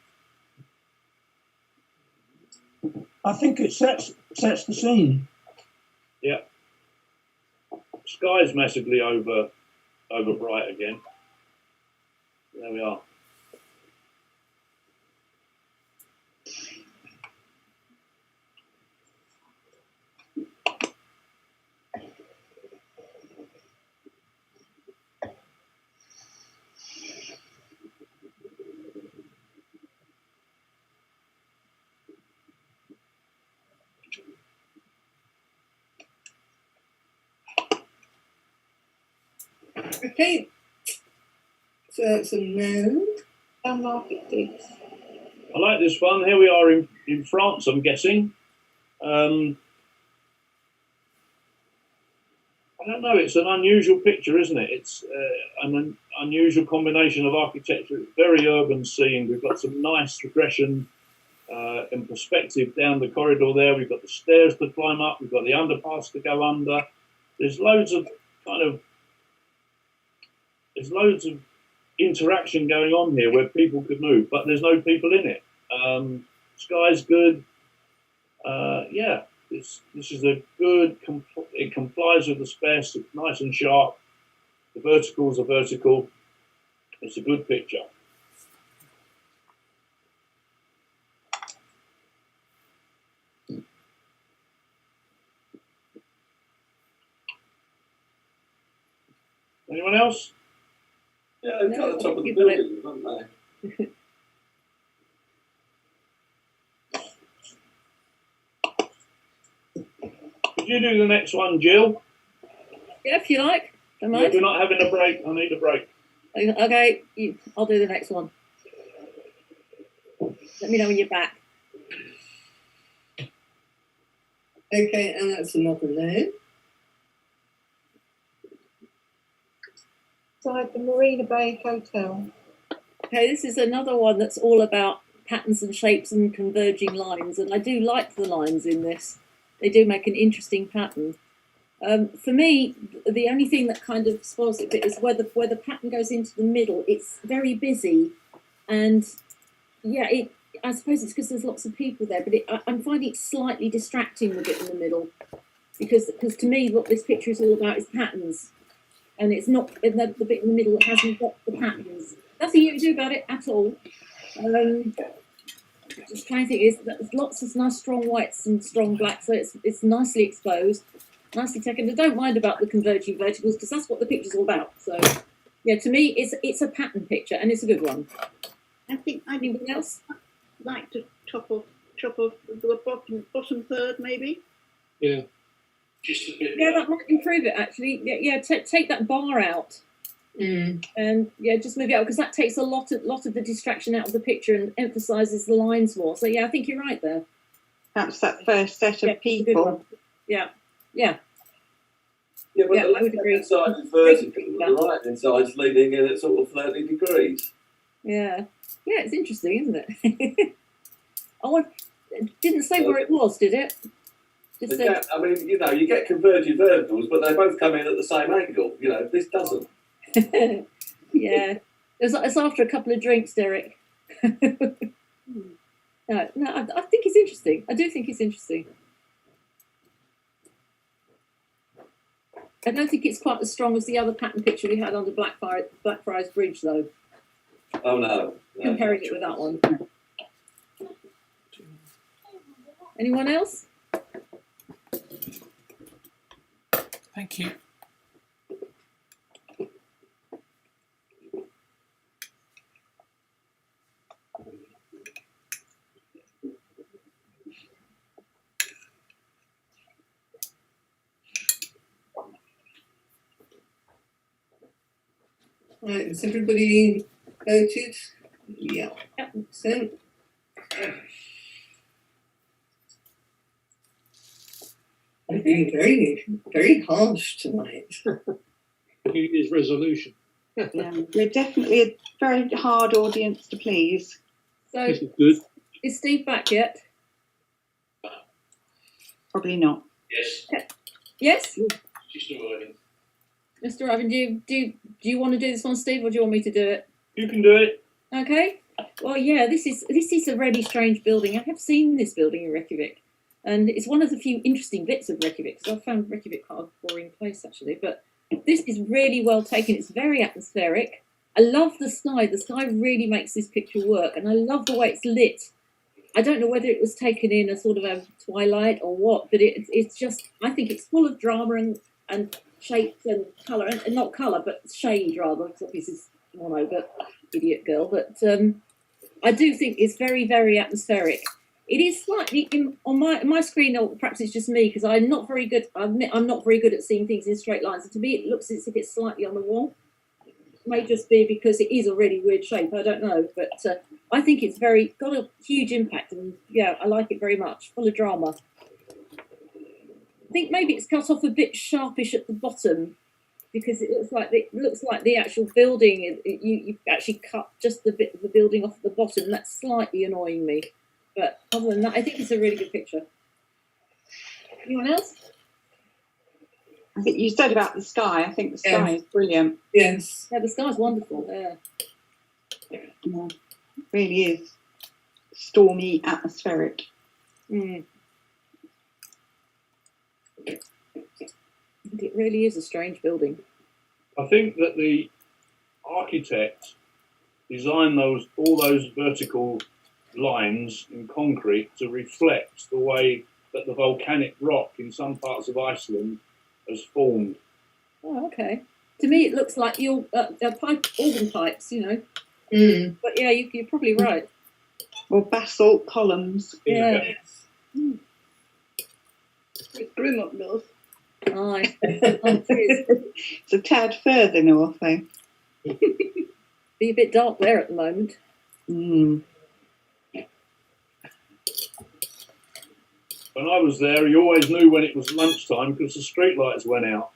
I think it sets the scene. Yeah. Sky's massively over bright again. There we are. Okay, so that's a no. Down market digs. I like this one. Here we are in France, I'm guessing. I don't know, it's an unusual picture, isn't it? It's an unusual combination of architecture. It's very urban scene. We've got some nice regression in perspective down the corridor there. We've got the stairs to climb up. We've got the underpass to go under. There's loads of interaction going on here where people could move, but there's no people in it. Sky's good. Yeah, This is a good. It complies with the spec. It's nice and sharp. The verticals are vertical. It's a good picture. Anyone else? Yeah, they've got the top of the building, haven't they? Could you do the next one, Jill? Yeah, if you like. Don't Yeah, mind. we're not having a break. I need a break. Okay, I'll do the next one. Let me know when you're back. Okay, and that's another name. Inside the Marina Bay Hotel. Okay, this is another one that's all about patterns and shapes and converging lines, and I do like the lines in this. They do make an interesting pattern. For me, the only thing that kind of spoils it a bit is where the pattern goes into the middle. It's very busy, and yeah, I suppose it's because there's lots of people there, but I'm finding it slightly distracting the bit in the middle, because to me, what this picture is all about is patterns, and it's not the bit in the middle that hasn't got the patterns. Nothing you can do about it at all. Just trying to think, there's lots of nice strong whites and strong blacks, so it's nicely exposed, nicely taken. I don't mind about the converging verticals because that's what the picture's all about. So yeah, to me, it's a pattern picture and it's a good one. I think I'd Anything else? like to chop off the bottom third, maybe. Yeah. Just a bit. Yeah, that might improve it actually. Yeah, take that bar out. And yeah, just move it out because that takes a lot of the distraction out of the picture and emphasises the lines more. So yeah, I think you're right there. Perhaps that first set Yeah, of it's a good one. people. Yeah. Yeah, but Yeah, the I would agree. left-hand side is vertical, and the right-hand side is leaning in at sort of 30 degrees. Yeah, it's interesting, isn't it? Didn't say where it was, did it? Just said, I mean, you get converging verticals, but they both come in at the same angle. This doesn't. yeah. It's after a couple of drinks, Derek. No, I think it's interesting. I do think it's interesting. I don't think it's quite as strong as the other pattern picture we had on the Blackfriars Bridge, though. Oh, no. Comparing it with that one. Anyone else? Thank you. Right, has everybody voted? Yeah. So, I'm being very, very harsh tonight. New Year's resolution. Yeah, we're definitely a very hard audience to please. So, This is good. is Steve back yet? Probably not. Yes. Yes? Just arriving. Mr. Ivan, do you want to do this one, Steve, or do you want me to do it? You can do it. Okay. Well, yeah, this is a really strange building. I have seen this building in Reykjavik, and it's one of the few interesting bits of Reykjavik, because I found Reykjavik quite a boring place, actually. But this is really well taken. It's very atmospheric. I love the sky. The sky really makes this picture work, and I love the way it's lit. I don't know whether it was taken in a sort of a twilight or what, but it's just, I think it's full of drama and shapes and colour, and not colour, but shade rather, because obviously it's mono, but idiot girl. But I do think it's very, very atmospheric. It is slightly on my screen, or perhaps it's just me, because I'm not very good. I admit I'm not very good at seeing things in straight lines. And to me, it looks as if it's slightly on the wall. It may just be because it is a really weird shape. I don't know, but I think it's got a huge impact, and yeah, I like it very much. Full of drama. I think maybe it's cut off a bit sharpish at the bottom, because it looks like the actual building. You actually cut just the bit of the building off at the bottom, and that's slightly annoying me. But other than that, I think it's a really good picture. Anyone else? I think you said about the sky. I think the sky is brilliant. Yes. Yeah, the sky's wonderful. Yeah. Yeah, it really is stormy, atmospheric. Mm. It really is a strange building. I think that the architect designed all those vertical lines in concrete to reflect the way that the volcanic rock in some parts of Iceland has formed. Oh, okay. To me, it looks like your organ pipes, you know. Mm. But yeah, you're probably right. Or basalt columns. Yeah. It's grim up north. Aye. Oh, It's a tad further north, though. be a bit dark there at the moment. Mm. When I was there, you always knew when it was lunchtime because the streetlights went out.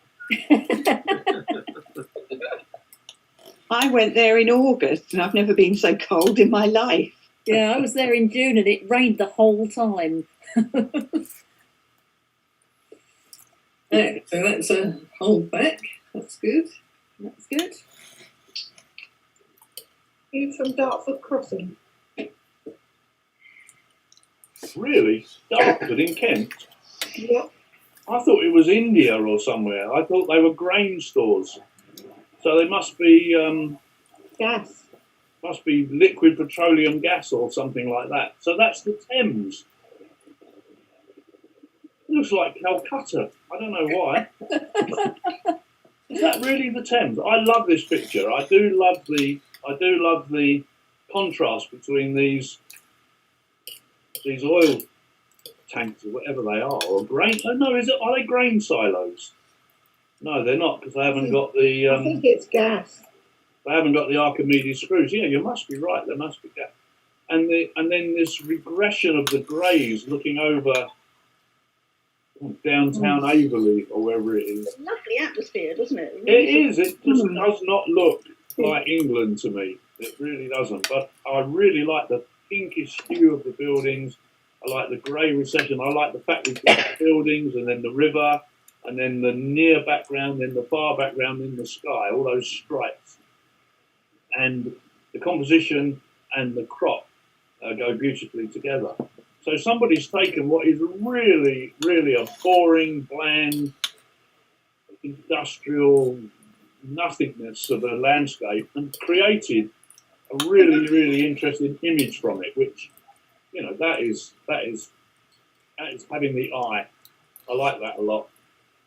I went there in August, and I've never been so cold in my life. Yeah, I was there in June and it rained the whole time. Yeah, so that's a hold back. That's good. That's good. You from Dartford Crossing? Really? Dartford in Kent? Yeah. I thought it was India or somewhere. I thought they were grain stores. So they must be Gas. liquid petroleum gas or something like that. So that's the Thames. It looks like Calcutta. I don't know why. Is that really the Thames? I love this picture. I do love the contrast between these oil tanks or whatever they are, or grain. Oh no, are they grain silos? No, they're not because they haven't got the. I think it's gas. They haven't got the Archimedes screws. Yeah, you must be right. There must be gas. And then this regression of the greys looking over downtown Averley or wherever it is. Lovely atmosphere, doesn't it? It is. It just does not look like England to me. It really doesn't. But I really like the pinkish hue of the buildings. I like the grey recession. I like the fact we've got the buildings and then the river and then the near background, then the far background in the sky, all those stripes. And the composition and the crop go beautifully together. So somebody's taken what is really, really a boring, bland, industrial nothingness of a landscape and created a really, really interesting image from it, which, you know, that is having the eye. I like that a lot.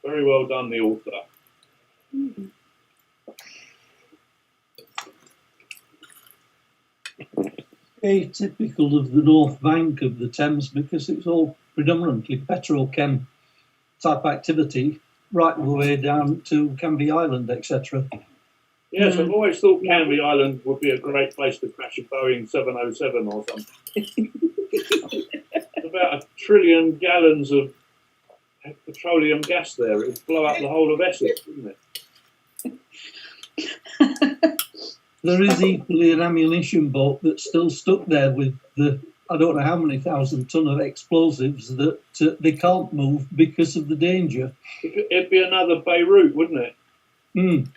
Very well done, the author. Mm-hmm. Atypical of the north bank of the Thames because it's all predominantly petrochem type activity right the way down to Canvey Island, etc. Yes, I've always thought Canvey Island would be a great place to crash a Boeing 707 or something. About 1 trillion gallons of petroleum gas there. It would blow up the whole of Essex, wouldn't it? There is equally an ammunition boat that's still stuck there with the, I don't know how many thousand ton of explosives that they can't move because of the danger. It'd be another Beirut, wouldn't it? Mm.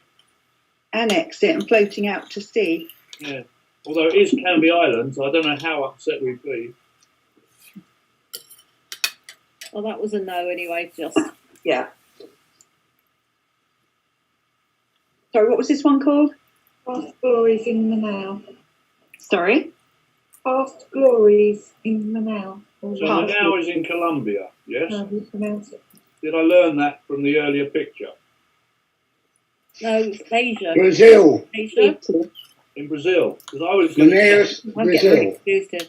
Annex it and floating out to sea. Yeah. Although it is Canvey Island, so I don't know how upset we'd be. Well, that was a no anyway, just. Yeah. Sorry, what was this one called? Past Glories in Manau. Sorry? Past Glories in Manau. So Manau is in Colombia, yes? How do you pronounce it? Did I learn that from the earlier picture? No, it's Asia. Brazil. Asia? In Brazil? Because I was Manaus, I'm getting really Brazil. confused here.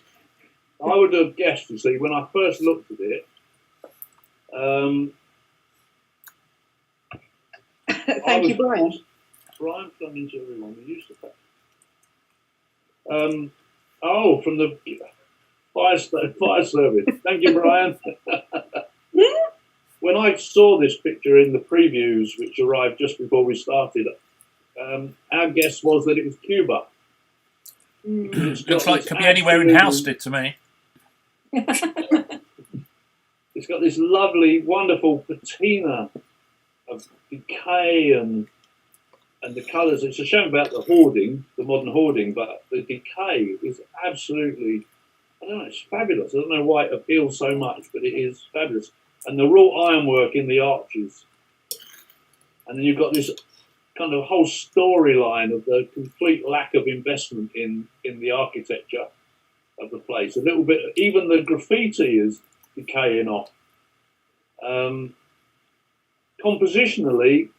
I would have guessed, you see, when I first looked at it, Thank you, Brian. Brian Fleming's everyone. We used to oh, from the fire service. Thank you, Brian. When I saw this picture in the previews, which arrived just before we started, our guess was that it was Cuba. Looks like it could be anywhere in Housestead to me. It's got this lovely, wonderful patina of decay and the colours. It's a shame about the hoarding, the modern hoarding, but the decay is absolutely, I don't know, it's fabulous. I don't know why it appeals so much, but it is fabulous. and the wrought ironwork in the arches. And then you've got this kind of whole storyline of the complete lack of investment in the architecture of the place. A little bit, even the graffiti is decaying off. Compositionally,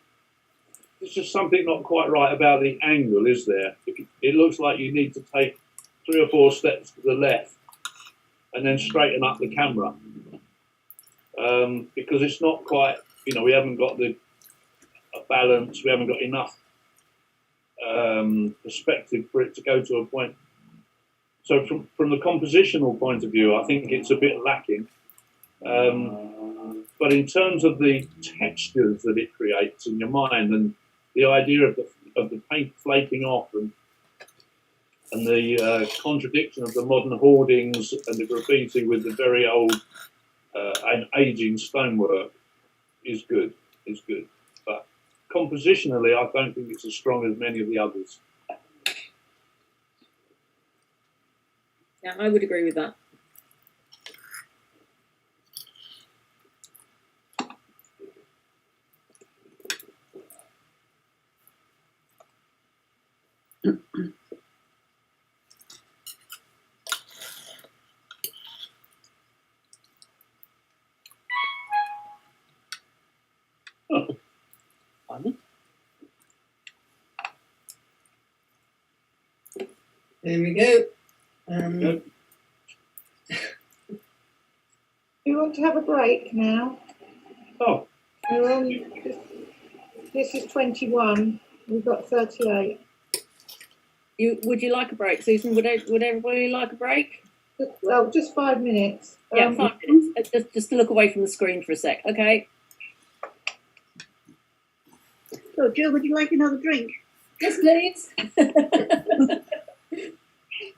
there's just something not quite right about the angle, is there? It looks like you need to take 3 or 4 steps to the left and then straighten up the camera. Because it's not quite, we haven't got the balance, we haven't got enough perspective for it to go to a point. So from the compositional point of view, I think it's a bit lacking. But in terms of the textures that it creates in your mind and the idea of the paint flaking off and the contradiction of the modern hoardings and the graffiti with the very old and aging stonework is good. But compositionally, I don't think it's as strong as many of the others. Yeah, I would agree with that. There we go. Good. Do you want to have a break now? Oh, We're on, this is 21. We've got 38. Would you like a break, Susan? Would everybody like a break? Well, just 5 minutes. Yeah, 5 minutes. Just to look away from the screen for a sec, okay? So, Jill, would you like another drink? Yes, please.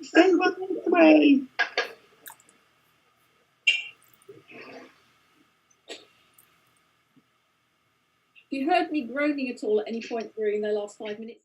Send one away. You heard me groaning at all at any point during the last 5 minutes?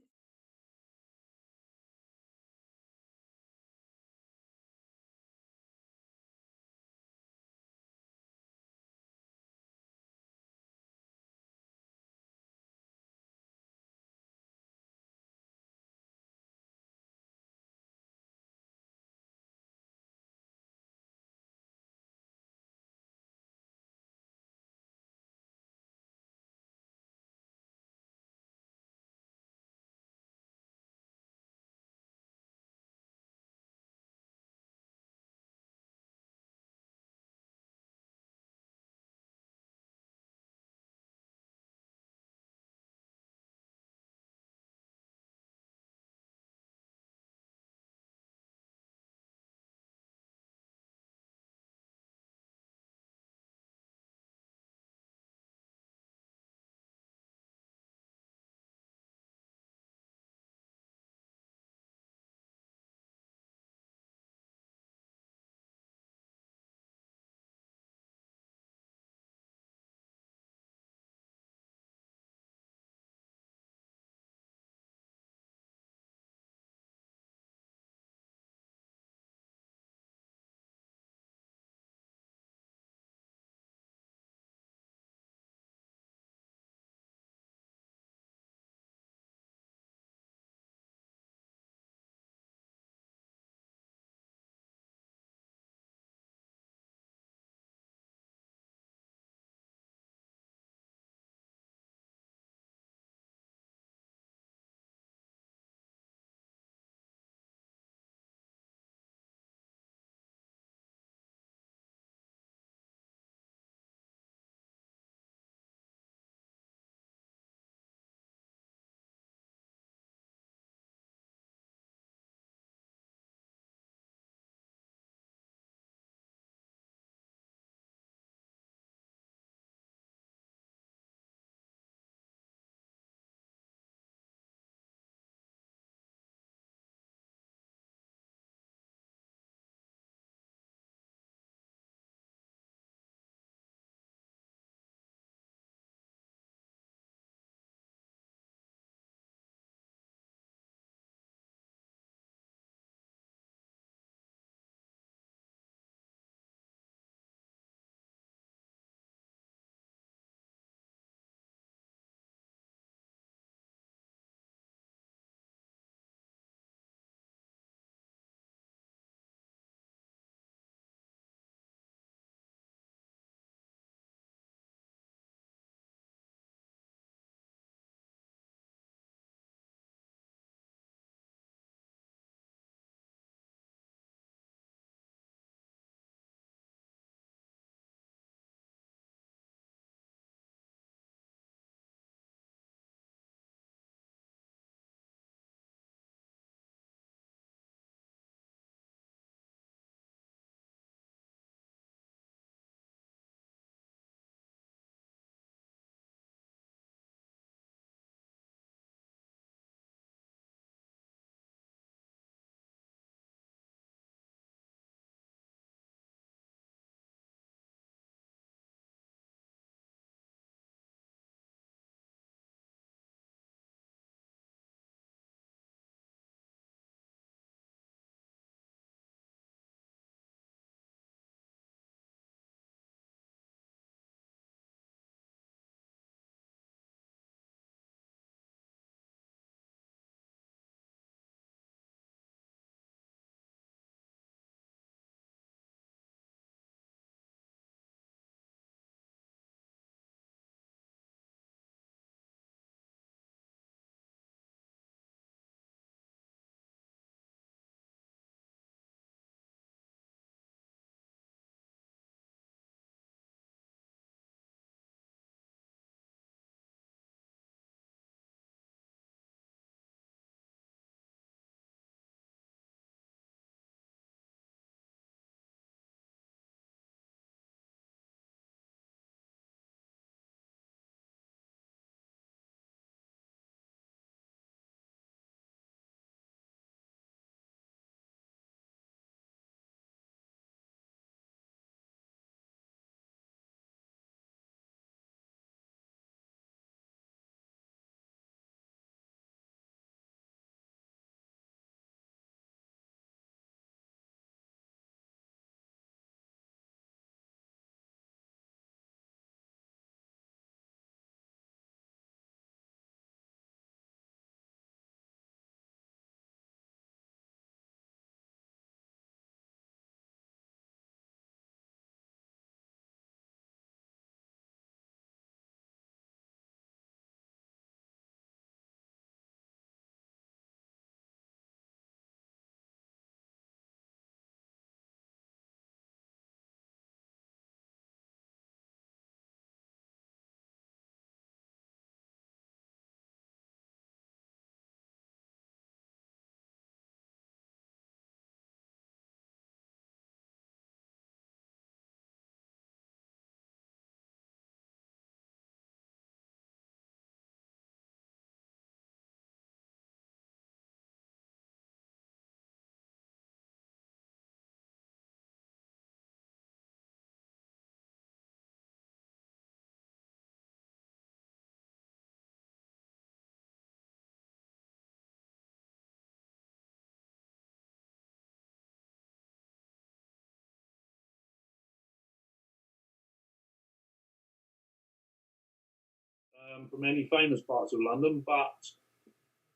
from any famous parts of London, but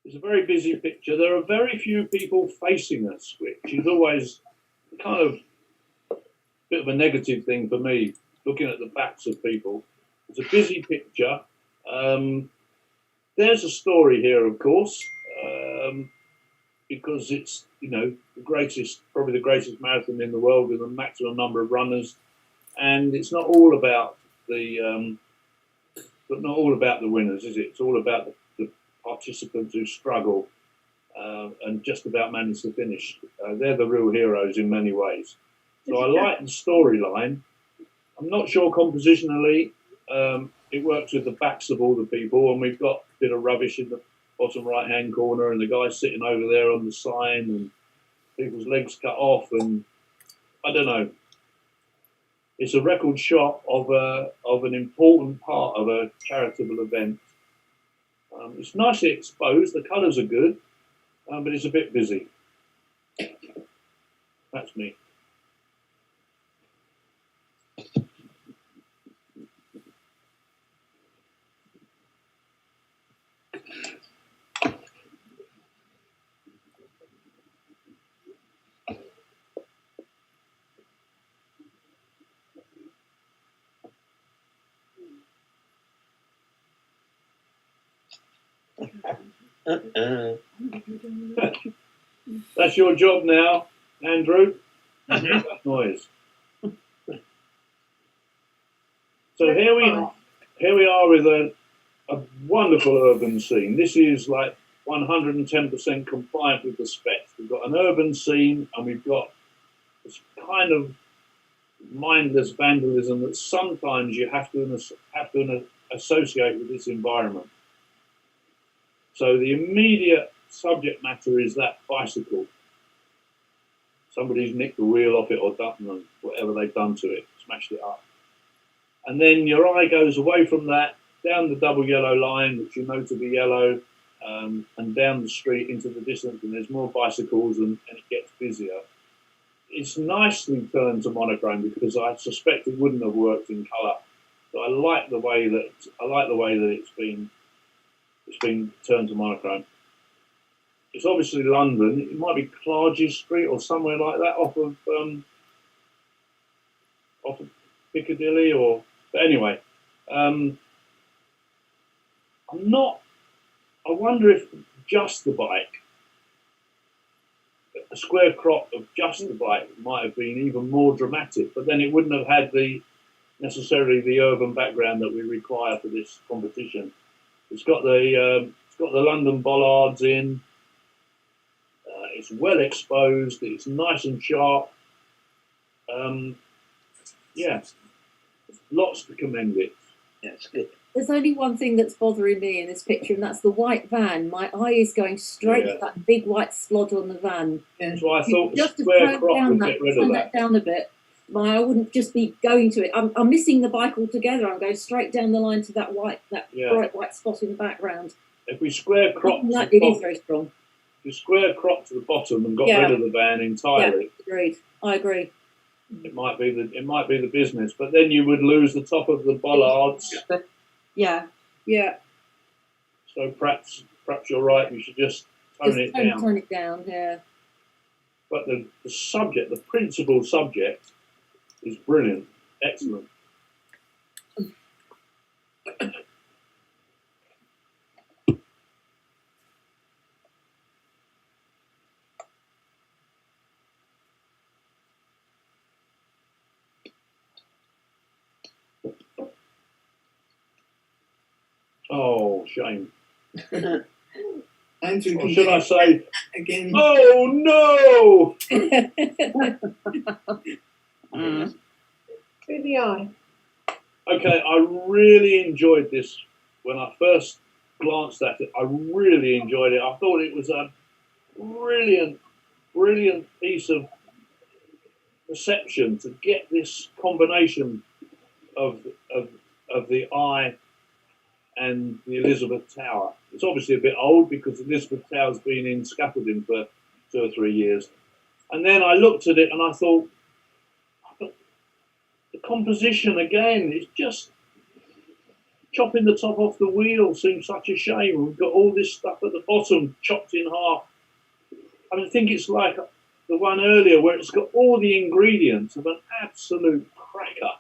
it's a very busy picture. There are very few people facing us, which is always kind of a bit of a negative thing for me, looking at the backs of people. It's a busy picture. There's a story here, of course, because it's, you know, the greatest, probably the greatest marathon in the world with a maximum number of runners, and it's not all about the, but not all about the winners, is it? It's all about the participants who struggle and just about manage to finish. They're the real heroes in many ways. So I like the storyline. I'm not sure compositionally it works with the backs of all the people, and we've got a bit of rubbish in the bottom right-hand corner, and the guy sitting over there on the sign, and people's legs cut off, and I don't know. It's a record shot of an important part of a charitable event. It's nicely exposed. The colours are good, but it's a bit busy. That's me. That's your job now, Andrew. That noise. So here we are. Here we are with a wonderful urban scene. This is like 110% compliant with the specs. We've got an urban scene, and we've got this kind of mindless vandalism that sometimes you have to associate with this environment. So the immediate subject matter is that bicycle. Somebody's nicked the wheel off it or done whatever they've done to it, smashed it up. And then your eye goes away from that, down the double yellow line, which you know to be yellow, and down the street into the distance, and there's more bicycles, and it gets busier. It's nicely turned to monochrome because I suspect it wouldn't have worked in colour. So I like the way that it's been turned to monochrome. It's obviously London. It might be Clarges Street or somewhere like that off of Piccadilly, or but anyway. I wonder if just the bike, a square crop of just the bike might have been even more dramatic, but then it wouldn't have had necessarily the urban background that we require for this competition. It's got the London bollards in. It's well exposed. It's nice and sharp. Yeah, lots to commend it. Yeah, it's good. There's only one thing that's bothering me in this picture, and that's the white van. My eye is going straight to that big white splodge on the van. That's why I thought the Just to square turn crop down would that, get rid of turn that. that down a bit. I wouldn't just be going to it. I'm missing the bike altogether. I'm going straight down the line to that bright white spot in the background. If we square crop, It is very strong. if you square crop to the bottom and got rid of the van entirely, Agreed. I agree. it might be the business. But then you would lose the top of the bollards. Yeah. Yeah. So perhaps you're right. We should just tone it down. Tone it down. Yeah. But the subject, the principal subject, is brilliant, excellent. Oh, shame. Andrew, Or should I say, again? oh no! Through the eye. Okay, I really enjoyed this when I first glanced at it. I really enjoyed it. I thought it was a brilliant piece of perception to get this combination of the eye and the Elizabeth Tower. It's obviously a bit old because Elizabeth Tower's been in scaffolding for 2 or 3 years. And then I looked at it and I thought, the composition again is just chopping the top off the wheel seems such a shame. We've got all this stuff at the bottom chopped in half. I think it's like the one earlier where it's got all the ingredients of an absolute cracker.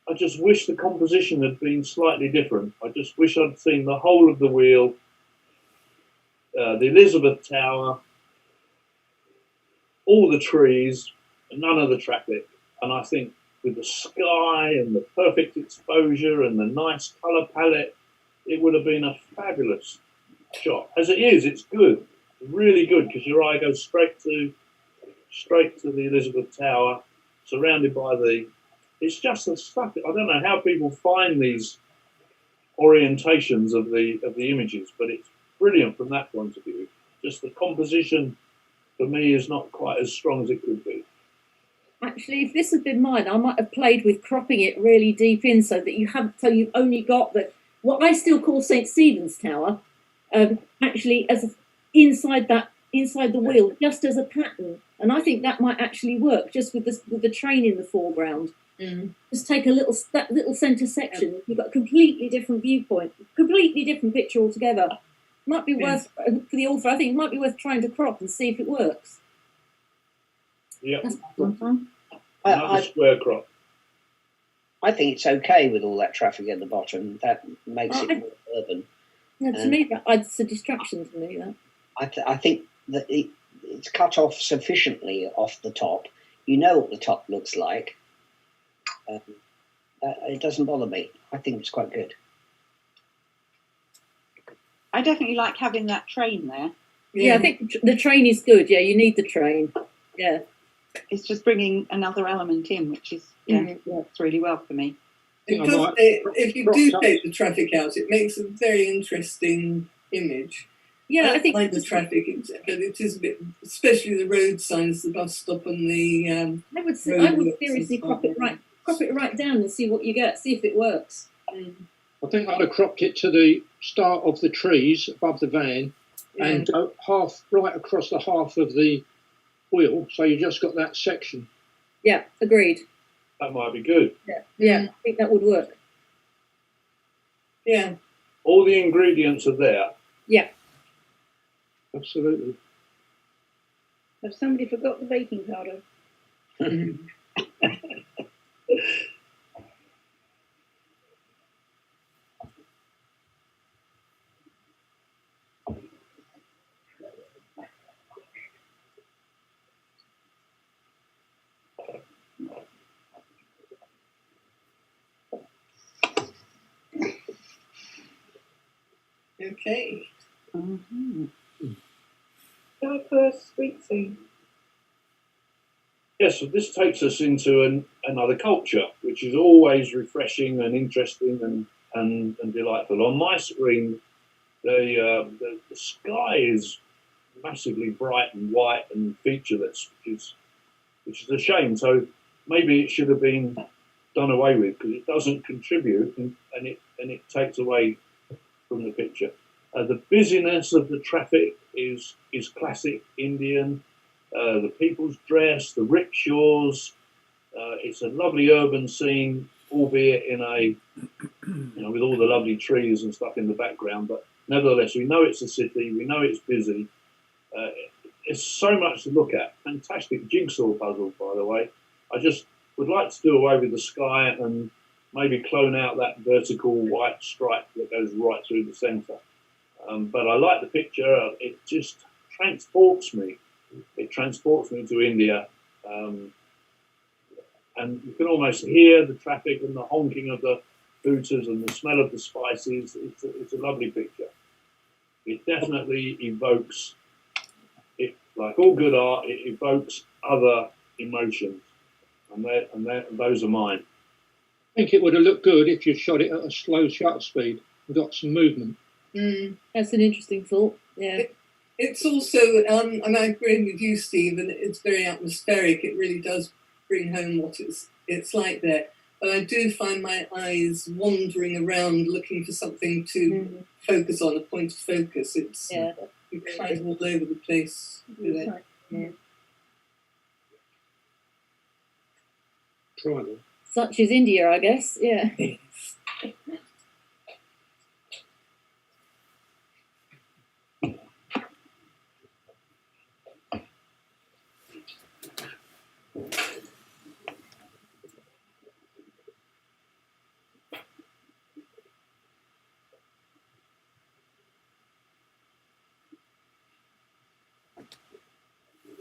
I just wish the composition had been slightly different. I just wish I'd seen the whole of the wheel, the Elizabeth Tower, all the trees, and none of the traffic. And I think with the sky and the perfect exposure and the nice colour palette, it would have been a fabulous shot. As it is, it's good, really good, because your eye goes straight to the Elizabeth Tower, surrounded by the. It's just the stuff. I don't know how people find these orientations of the images, but it's brilliant from that point of view. Just the composition for me is not quite as strong as it could be. Actually, if this had been mine, I might have played with cropping it really deep in so that you've only got what I still call St. Stephen's Tower, actually as inside the wheel, just as a pattern. And I think that might actually work, just with the train in the foreground. Just take that little centre section. You've got a completely different viewpoint, completely different picture altogether. Might be worth for the author. I think it might be worth trying to crop and see if it works. Yeah. That's one time. Another square crop. I think it's okay with all that traffic at the bottom. That makes it more urban. Yeah, to me, it's a distraction to me. That I think that it's cut off sufficiently off the top. You know what the top looks like. It doesn't bother me. I think it's quite good. I definitely like having that train there. Yeah, I think the train is good. Yeah, you need the train. Yeah. It's just bringing another element in, which is works really well for me. If you do take the traffic out, it makes a very interesting image. Yeah, I think like the traffic, but it is a bit, especially the road signs, the bus stop, and the. I would seriously crop it right down and see what you get. See if it works. I think I'd have cropped it to the start of the trees above the van, and go right across the half of the wheel, so you just got that section. Yeah, agreed. That might be good. Yeah, I think that would work. Yeah. All the ingredients are there. Yeah. Absolutely. Have somebody forgot the baking powder? Okay. Go first, sweet scene. Yes, so this takes us into another culture, which is always refreshing and interesting and delightful. On my screen, the sky is massively bright and white and featureless, which is a shame. So maybe it should have been done away with, because it doesn't contribute and it takes away from the picture. The busyness of the traffic is classic Indian. The people's dress, the rickshaws. It's a lovely urban scene, albeit in with all the lovely trees and stuff in the background. But nevertheless, we know it's a city. We know it's busy. It's so much to look at. Fantastic jigsaw puzzle, by the way. I just would like to do away with the sky and maybe clone out that vertical white stripe that goes right through the centre. But I like the picture. It just transports me. It transports me to India. And you can almost hear the traffic and the honking of the hooters and the smell of the spices. It's a lovely picture. It definitely evokes, like all good art, it evokes other emotions. And those are mine. I think it would have looked good if you shot it at a slow shutter speed and got some movement. That's an interesting thought. Yeah. It's also, and I agree with you, Steve, and it's very atmospheric. It really does bring home what it's like there. But I do find my eyes wandering around looking for something to focus on, a point of focus. It's kind of all over the place with it. Try them. Such as India, I guess. Yeah.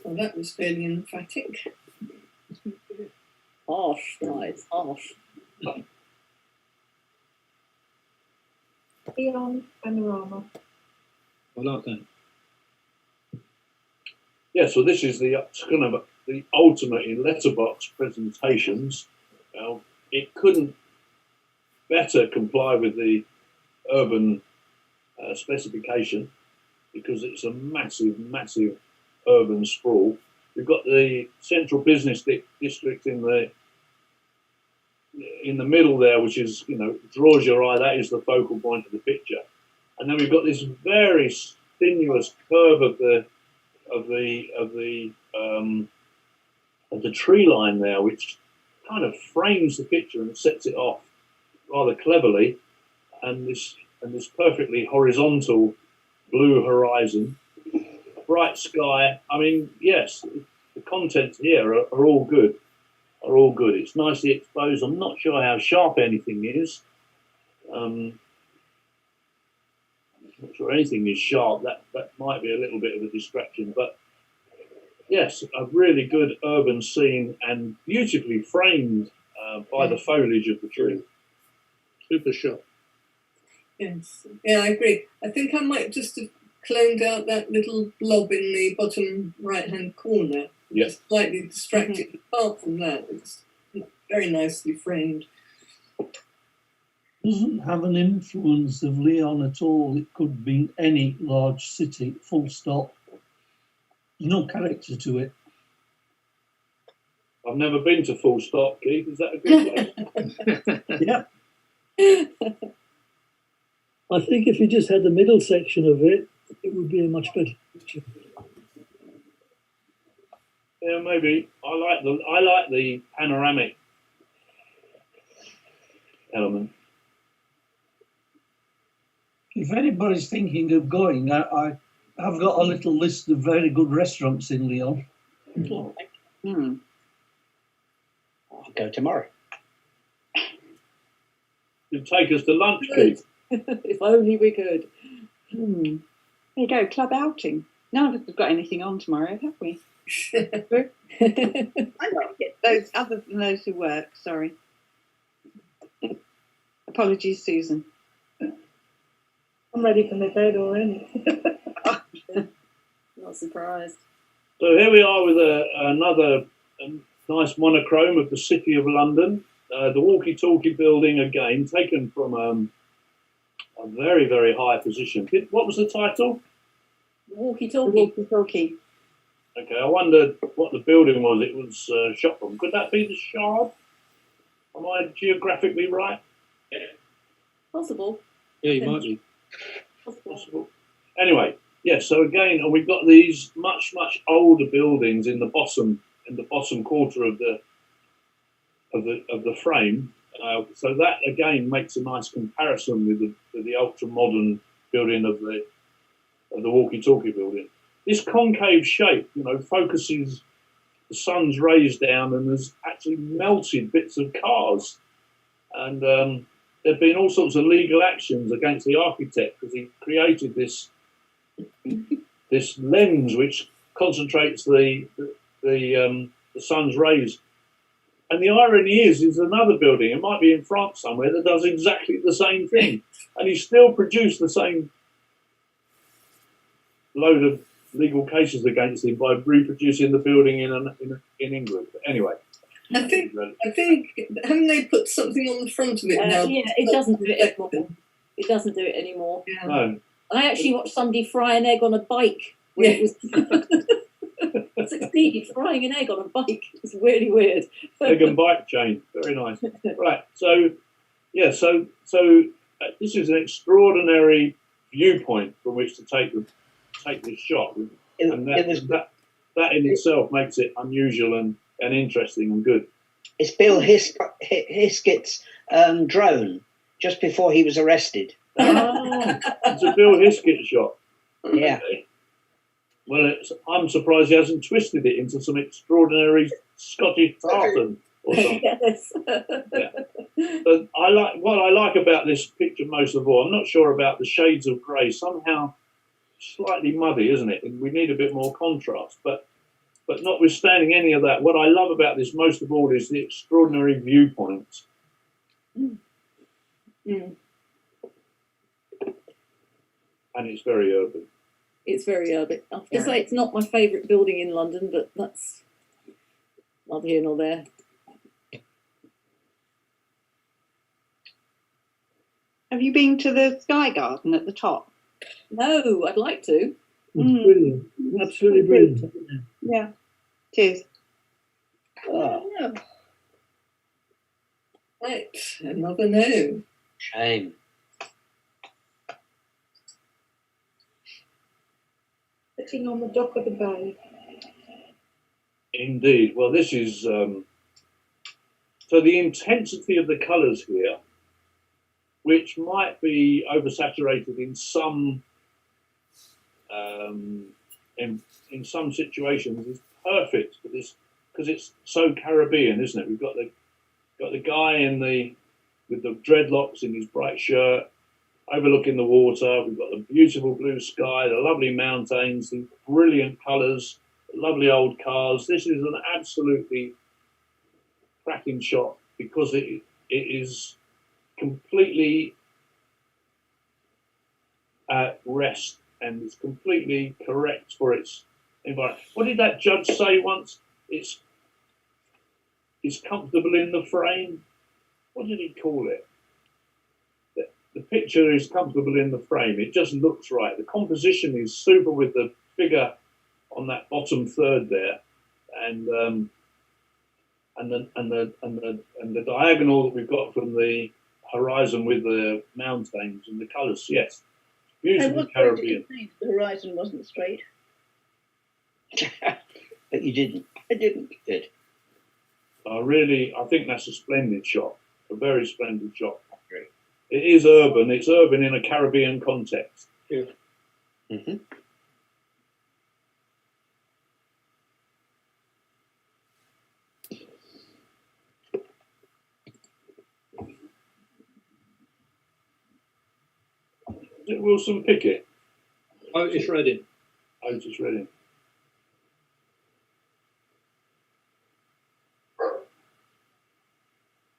Well, that was fairly emphatic. Harsh, guys, harsh. Eon panorama. I like that. Yeah, so this is the kind of the ultimate in letterbox presentations. It couldn't better comply with the urban specification because it's a massive, massive urban sprawl. We've got the central business district in the middle there, which is, you know, draws your eye. That is the focal point of the picture, and then we've got this very sinuous curve of the tree line there, which kind of frames the picture and sets it off rather cleverly, and this perfectly horizontal blue horizon, bright sky. I mean, yes, the contents here are all good. Are all good. It's nicely exposed. I'm not sure how sharp anything is. I'm not sure anything is sharp. That might be a little bit of a distraction, but yes, a really good urban scene and beautifully framed by the foliage of the tree. Super shot. Yes, yeah, I agree. I think I might just have cloned out that little blob in the bottom right-hand corner. Yeah. Just slightly distracted. Apart from that, it's very nicely framed. Doesn't have an influence of Leon at all. It could be any large city, full stop. There's no character to it. I've never been to Full Stop, Keith. Is that a good place? Yeah. I think if you just had the middle section of it, it would be a much better picture. Yeah, maybe. I like the panoramic element. If anybody's thinking of going, I've got a little list of very good restaurants in Lyon. I'll go tomorrow. You'd take us to lunch, Keith. If only we could. There you go, club outing. None of us have got anything on tomorrow, have we? I like it. Those other than those who work, sorry. Apologies, Susan. I'm ready for my bed already. Not surprised. So here we are with another nice monochrome of the City of London. The walkie-talkie building, again, taken from a very, very high position. What was the title? Walkie-talkie. Walkie-talkie. Okay, I wondered what the building was it was shot from. Could that be the Shard? Am I geographically right? Possible. Yeah, you might be. Possible. Anyway, yes. So again, and we've got these much, much older buildings in the bottom quarter of the frame. So that again makes a nice comparison with the ultra modern building of the walkie-talkie building. This concave shape, you know, focuses the sun's rays down, and there's actually melted bits of cars. And there have been all sorts of legal actions against the architect because he created this lens which concentrates the sun's rays. And the irony is another building, it might be in France somewhere, that does exactly the same thing. And he still produced the same load of legal cases against him by reproducing the building in England. But anyway. I think, haven't they put something on the front of it now? Yeah, it doesn't do it anymore. It doesn't do it anymore. Yeah. No. I actually watched somebody fry an egg on a bike. When it was succeeded frying an egg on a bike. It's really weird. Egg and bike chain, very nice. Right, so yeah, so this is an extraordinary viewpoint from which to take this shot, and that in itself makes it unusual and interesting and good. It's Bill Hiskett's drone just before he was arrested. Oh, it's a Bill Hiskett shot. Yeah. Okay. Well, I'm surprised he hasn't twisted it into some extraordinary Scottish tartan or something. Yes. Yeah. But what I like about this picture most of all. I'm not sure about the shades of grey. Somehow slightly muddy, isn't it? And we need a bit more contrast. But notwithstanding any of that, what I love about this most of all is the extraordinary viewpoints. Mm. And it's very urban. It's very urban. I have to say it's not my favourite building in London, but that's neither here nor there. Have you been to the Sky Garden at the top? No, I'd like to. Brilliant. Absolutely brilliant. Yeah, it is. Oh, Right, another no. shame. Sitting on the dock of the bay. Indeed. Well, this is so the intensity of the colours here, which might be oversaturated in some situations, is perfect for this because it's so Caribbean, isn't it? We've got the guy with the dreadlocks in his bright shirt, overlooking the water. We've got the beautiful blue sky, the lovely mountains, the brilliant colours, the lovely old cars. This is an absolutely cracking shot because it is completely at rest and it's completely correct for its environment. What did that judge say once? It's comfortable in the frame. What did he call it? The picture is comfortable in the frame. It just looks right. The composition is super with the figure on that bottom third there, and the diagonal that we've got from the horizon with the mountains and the colours. Yes, beautiful Caribbean. The horizon wasn't straight. But you didn't. I didn't. Good. I think that's a splendid shot. A very splendid shot. It is urban. It's urban in a Caribbean context. Yeah. Mm-hmm. Is it Wilson Pickett? Otis Redding. Otis Redding.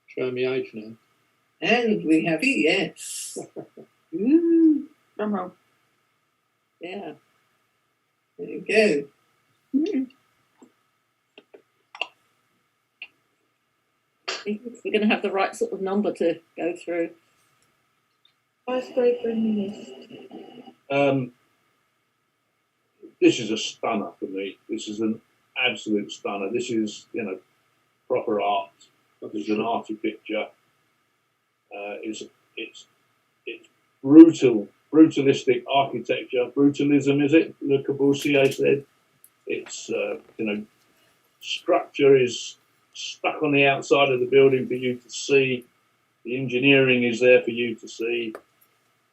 Showing me age now. And we have it, yes. Drum roll. Yeah. There you go. We're going to have the right sort of number to go through. Skyscraper in the mist. This is a stunner for me. This is an absolute stunner. This is, proper art. This is an arty picture. It's brutalistic architecture. Brutalism, is it? Le Corbusier said. It's structure is stuck on the outside of the building for you to see. The engineering is there for you to see.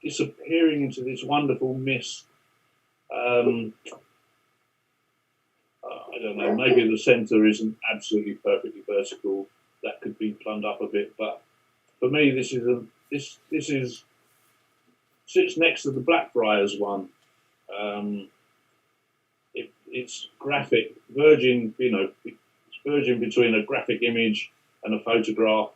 Disappearing into this wonderful mist. I don't know. Maybe the centre isn't absolutely perfectly vertical. That could be plumbed up a bit, but for me, this is sits next to the Blackfriars one. It's graphic, verging, it's verging between a graphic image and a photograph,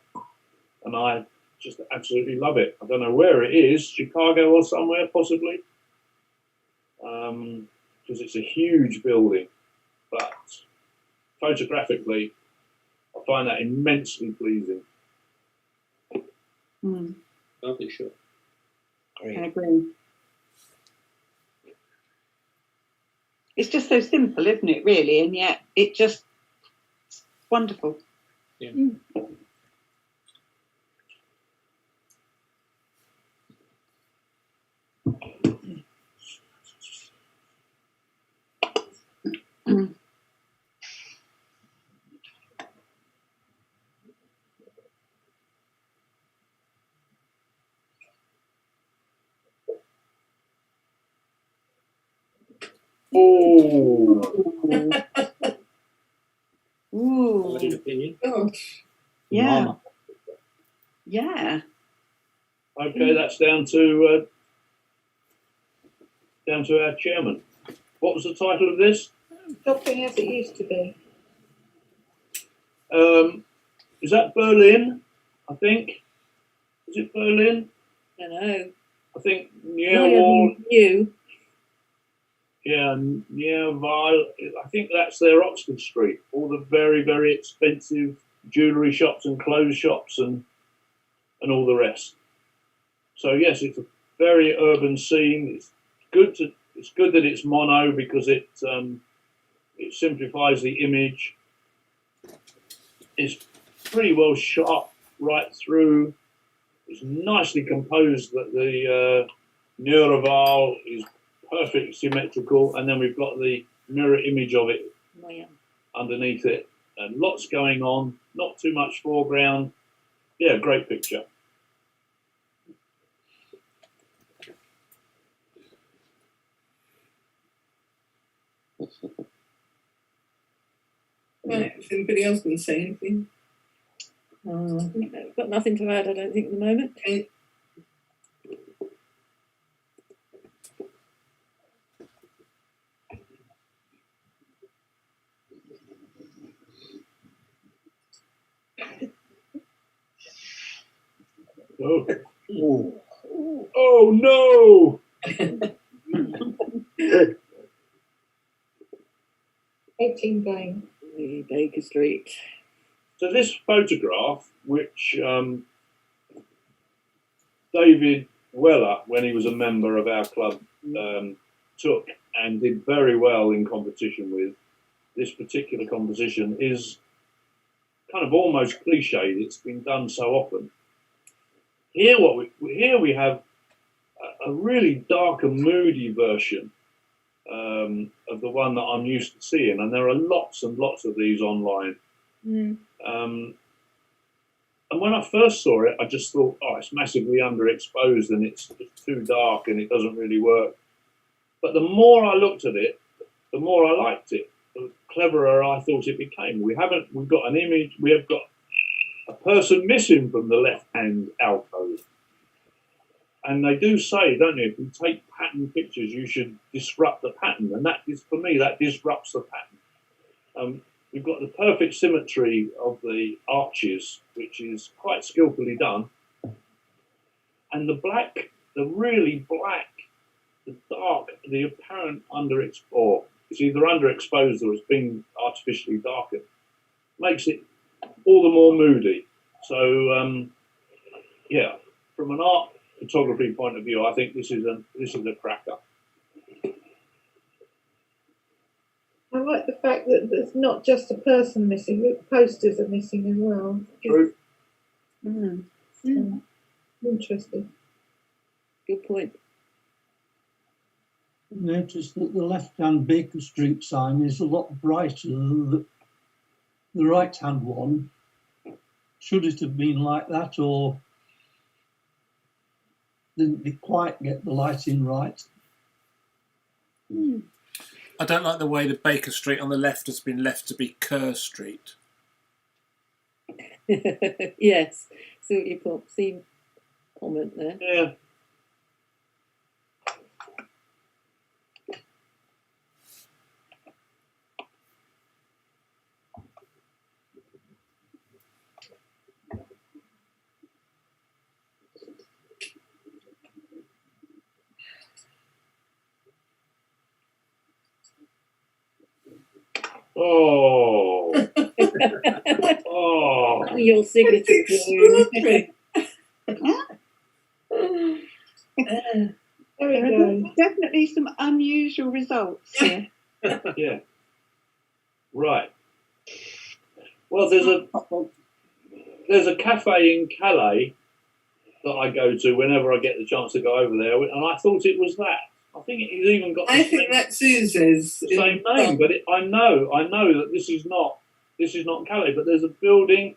and I just absolutely love it. I don't know where it is, Chicago or somewhere possibly, because it's a huge building, but photographically, I find that immensely pleasing. Lovely shot. I agree. It's just so simple, isn't it, really? And yet it just wonderful. Yeah. Oh, Ooh. Divided opinion. Gosh. Yeah. Mama. Yeah. okay, that's down to our chairman. What was the title of this? Shopping as it used to be. Is that Berlin? I think. Is it Berlin? I don't know. I think William, you. Yeah, Vile. I think that's their Oxford Street. All the very, very expensive jewellery shops and clothes shops and all the rest. So yes, it's a very urban scene. It's good that it's mono because it simplifies the image. It's pretty well shot right through. It's nicely composed. That the Neuroval is perfect symmetrical, and then we've got the mirror image of it underneath it, and lots going on. Not too much foreground. Yeah, great picture. Right, if anybody else can say anything. I've got nothing to add, I don't think, at the moment. Okay. Oh, Ooh. oh no! 18 game. Baker Street. So this photograph, which David Weller, when he was a member of our club, took and did very well in competition with, this particular composition is kind of almost cliched. It's been done so often. Here we have a really dark and moody version of the one that I'm used to seeing, and there are lots and lots of these online. And when I first saw it, I just thought, oh, it's massively underexposed and it's too dark and it doesn't really work. But the more I looked at it, the more I liked it. The cleverer I thought it became. We've got an image. We have got a person missing from the left-hand alcove. And they do say, don't they, if you take pattern pictures, you should disrupt the pattern. And that is, for me, that disrupts the pattern. We've got the perfect symmetry of the arches, which is quite skillfully done. And the black, the really black, the dark, the apparent or it's either underexposed or it's been artificially darkened, makes it all the more moody. So, yeah, from an art photography point of view, I think this is a cracker. I like the fact that there's not just a person missing, the posters are missing as well. True. Interesting. Good point. Notice that the left-hand Baker Street sign is a lot brighter than the right-hand one. Should it have been like that, or didn't they quite get the lighting right? I don't like the way the Baker Street on the left has been left to be Kerr Street. Yes, see what you comment there. Yeah. Oh. Oh. Your signature. There we go. Definitely some unusual results here. Yeah. Right. Well, there's a cafe in Calais that I go to whenever I get the chance to go over there, and I thought it was that. I think it's even got. I think that's Suze's. Same name, but I know that this is not Calais, but there's a building,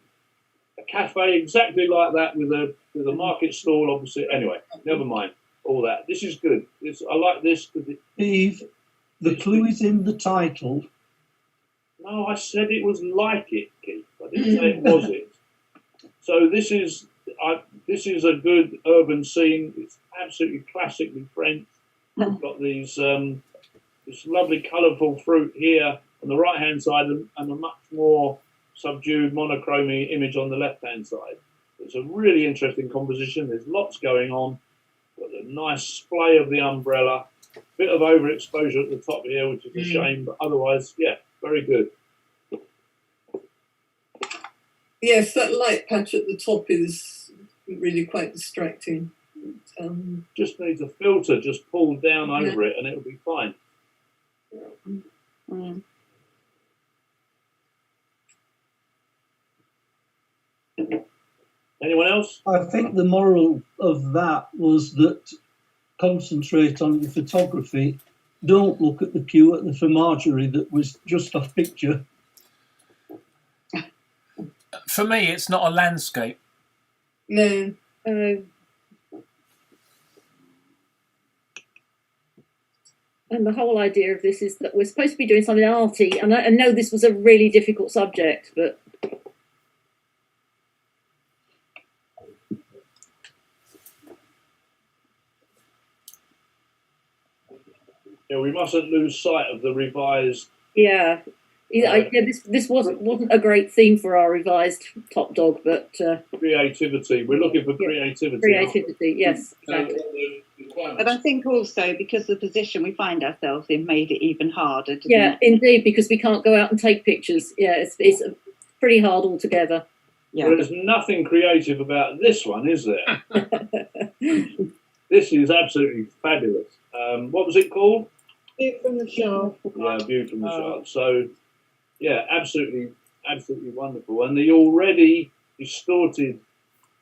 a cafe exactly like that with a market stall opposite. Anyway, never mind all that. This is good. I like this because Steve, The clue is in the title. No, I said it was like it, Keith. I didn't say it was it. So this is a good urban scene. It's absolutely classically French. We've got these this lovely colourful fruit here on the right hand side, and a much more subdued monochrome image on the left hand side. It's a really interesting composition. There's lots going on. Got a nice splay of the umbrella. Bit of overexposure at the top here, which is a shame, but otherwise, yeah, very good. Yes, that light patch at the top is really quite distracting. Just needs a filter just pulled down over it, and it'll be fine. Anyone else? I think the moral of that was that concentrate on your photography. Don't look at the queue at the Marjorie that was just off picture. For me, it's not a landscape. No. And the whole idea of this is that we're supposed to be doing something arty, and I know this was a really difficult subject, but Yeah, we mustn't lose sight of the revised. This wasn't a great theme for our revised Top Dog, but creativity. We're looking for creativity. Creativity, yes, exactly. But I think also because the position we find ourselves in made it even harder. Yeah, indeed, because we can't go out and take pictures. Yeah, it's pretty hard altogether. Yeah. Well, there's nothing creative about this one, is there? This is absolutely fabulous. What was it called? View from the shore. Yeah, View from the shore. So, yeah, absolutely wonderful. And the already distorted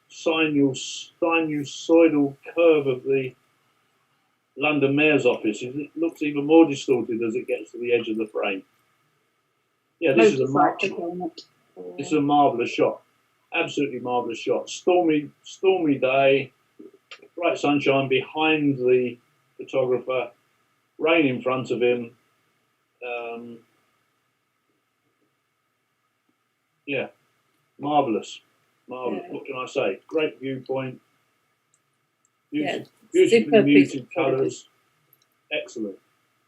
sinusoidal curve of the London Mayor's office, it looks even more distorted as it gets to the edge of the frame. Yeah, this is a marvellous shot. Absolutely marvellous shot. Stormy day, bright sunshine behind the photographer, rain in front of him. Yeah, marvellous. Marvellous. Yeah. What can I say? Great viewpoint. Beautifully muted colours. Excellent.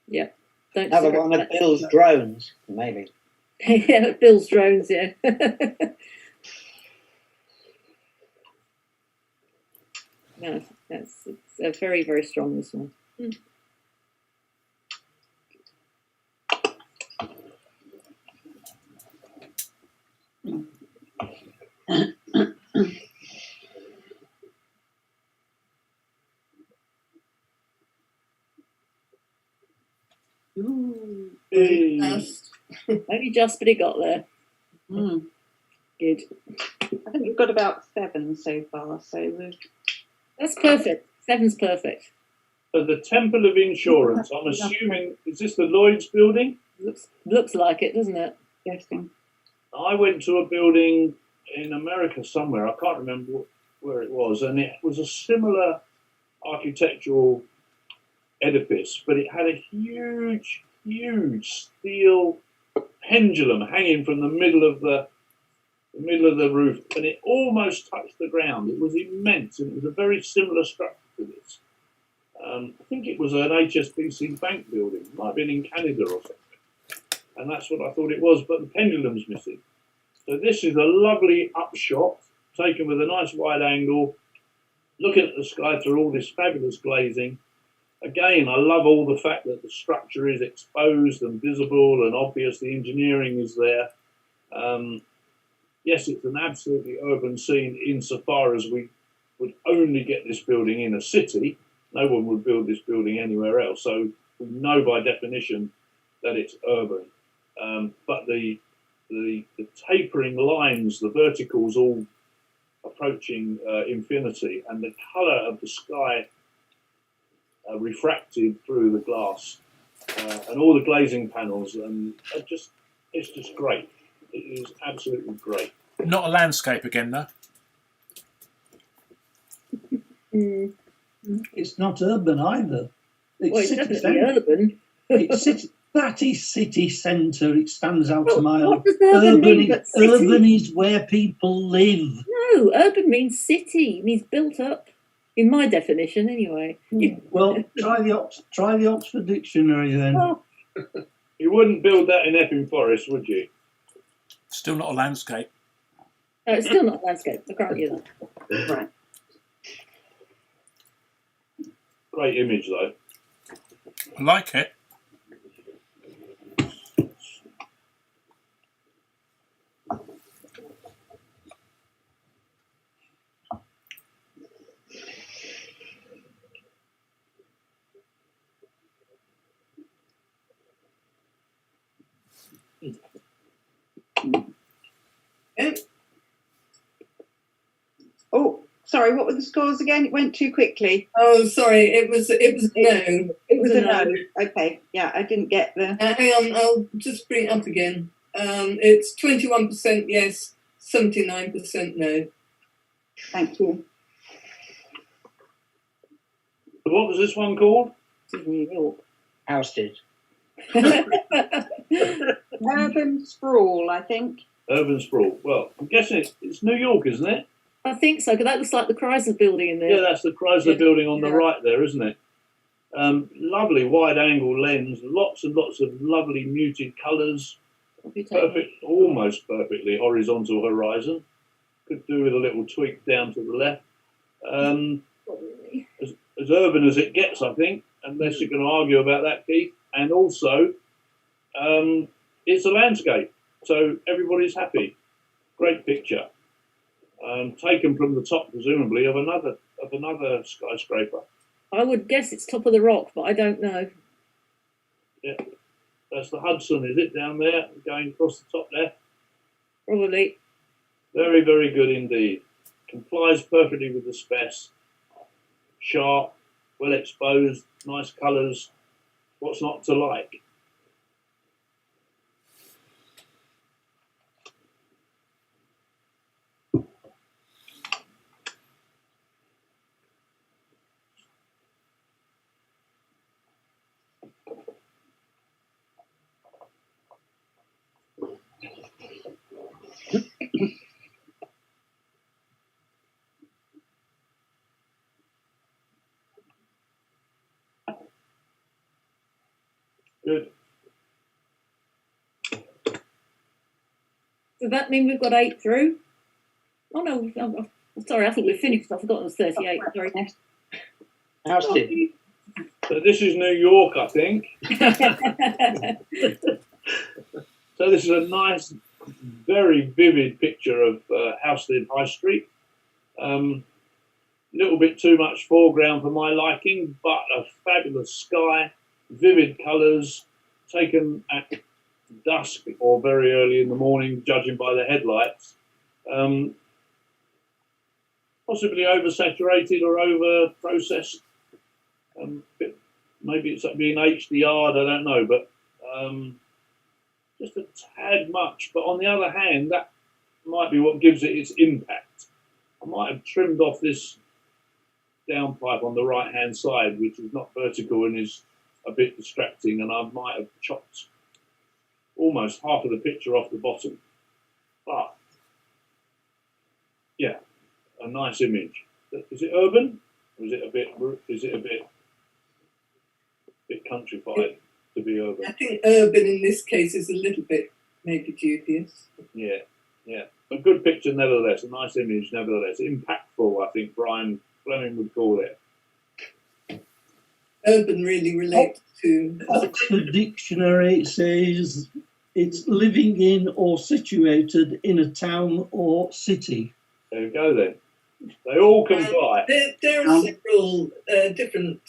Yeah. Another one of Bill's drones, maybe. Yeah, Bill's drones, yeah. No, it's very, very strong, this one. Ooh, Only just, but it got there. Good. I think we've got about 7 so far. So that's perfect. 7's perfect. So the Temple of Insurance. I'm assuming, is this the Lloyd's building? Looks like it, doesn't it? Yes. I went to a building in America somewhere. I can't remember where it was, and it was a similar architectural edifice, but it had a huge steel pendulum hanging from the middle of the roof, and it almost touched the ground. It was immense, and it was a very similar structure to this. I think it was an HSBC bank building. It might have been in Canada or something, and that's what I thought it was, but the pendulum's missing. So this is a lovely upshot taken with a nice wide angle, looking at the sky through all this fabulous glazing. Again, I love all the fact that the structure is exposed and visible and obvious. The engineering is there. Yes, it's an absolutely urban scene insofar as we would only get this building in a city. No one would build this building anywhere else. So we know by definition that it's urban. But the tapering lines, the verticals all approaching infinity, and the colour of the sky refracted through the glass, and all the glazing panels, and it's just great. It is absolutely great. Not a landscape again, though. It's not urban either. Well, it's definitely urban. It's city, that is city centre. It stands out a mile. What does urban mean but city? Urban is where people live. No, urban means city. It means built up. In my definition, anyway. Well, try the Oxford Dictionary then. Oh, You wouldn't build that in Epping Forest, would you? Still not a landscape. no, it's still not landscape. I grant you that. Right. Great image, though. I like it. Yeah. Oh, sorry. What were the scores again? It went too quickly. Oh, sorry. It was no. It was a no. Okay. Yeah, I didn't get the. Hang on. I'll just bring it up again. It's 21% yes, 79% no. Thank you. What was this one called? New York. Ousted. Urban sprawl, I think. Urban sprawl. Well, I'm guessing it's New York, isn't it? I think so, because that looks like the Chrysler building in there. Yeah, that's the Chrysler building on the Yeah. right there, isn't it? Lovely wide-angle lens, lots and lots of lovely muted colours. Perfect, almost perfectly horizontal horizon. Could do with a little tweak down to the left. As urban as it gets, I think, unless you're going to argue about that, Keith. And also, it's a landscape, so everybody's happy. Great picture. Taken from the top, presumably, of another skyscraper. I would guess it's top of the rock, but I don't know. Yeah, that's the Hudson, is it, down there, going across the top there? Probably. Very, very good indeed. Complies perfectly with the spec. Sharp, well exposed, nice colours. What's not to like? Good. Does that mean we've got 8 through? Oh no, I'm sorry, I thought we'd finished. I forgot it was 38. Sorry. Ousted. So this is New York, I think. So this is a nice, very vivid picture of Housestead High Street. Little bit too much foreground for my liking, but a fabulous sky, vivid colours, taken at dusk or very early in the morning, judging by the headlights. Possibly oversaturated or over-processed. Maybe it's being HDR'd, I don't know, but just a tad much. But on the other hand, that might be what gives it its impact. I might have trimmed off this downpipe on the right-hand side, which is not vertical and is a bit distracting, and I might have chopped almost half of the picture off the bottom. But, yeah, a nice image. Is it urban? Or is it a bit countrified to be urban? I think urban in this case is a little bit maybe dubious. Yeah, yeah. A good picture nevertheless, a nice image nevertheless. Impactful, I think Brian Fleming would call it. Urban really relates to... Oxford Dictionary says it's living in or situated in a town or city. There we go then. They all comply. There are several different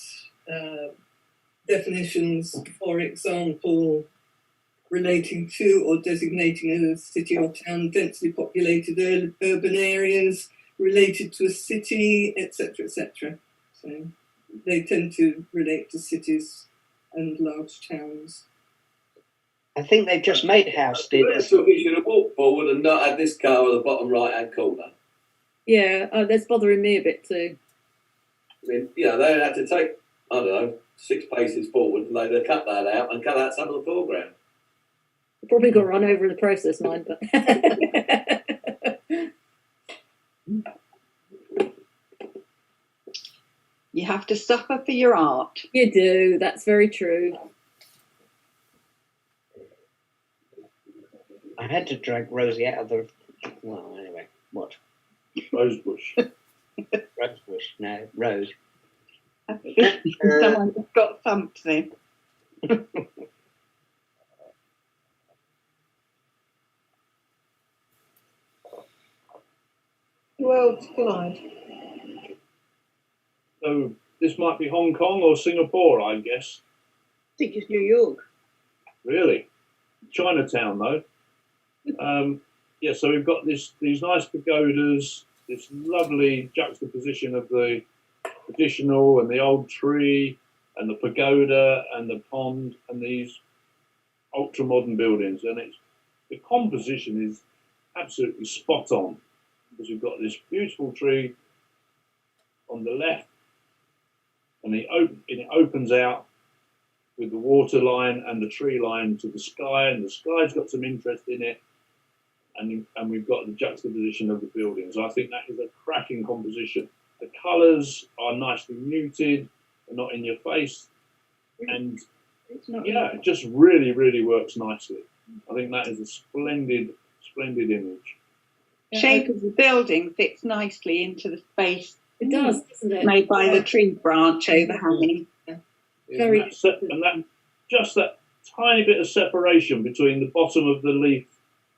definitions, for example, relating to or designating a city or town, densely populated urban areas, related to a city, etc., etc. So they tend to relate to cities and large towns. I think they've just made Housestead. I thought you should have walked forward and not had this car at the bottom right-hand corner. Yeah, that's bothering me a bit too. I mean, you know, they had to take, I don't know, 6 paces forward, and they cut that out and cut out some of the foreground. Probably got run over in the process, mine, but You have to suffer for your art. you do. That's very true. I had to drag Rosie out of the. Well, anyway, what? Rosebush. Rosebush? No, Rose. Someone just got thumped then. Worlds collide. So this might be Hong Kong or Singapore, I guess. I think it's New York. Really? Chinatown, though. Yeah, so we've got these nice pagodas, this lovely juxtaposition of the traditional and the old tree and the pagoda and the pond and these ultra-modern buildings. And the composition is absolutely spot on, because we've got this beautiful tree on the left, and it opens out with the water line and the tree line to the sky, and the sky's got some interest in it, and we've got the juxtaposition of the buildings. I think that is a cracking composition. The colours are nicely muted, they're not in your face, and yeah, it just really, really works nicely. I think that is a splendid image. Shape of the building fits nicely into the space. It does, doesn't it? Made by the tree branch overhanging. Very Just that tiny bit of separation between the bottom of the leaf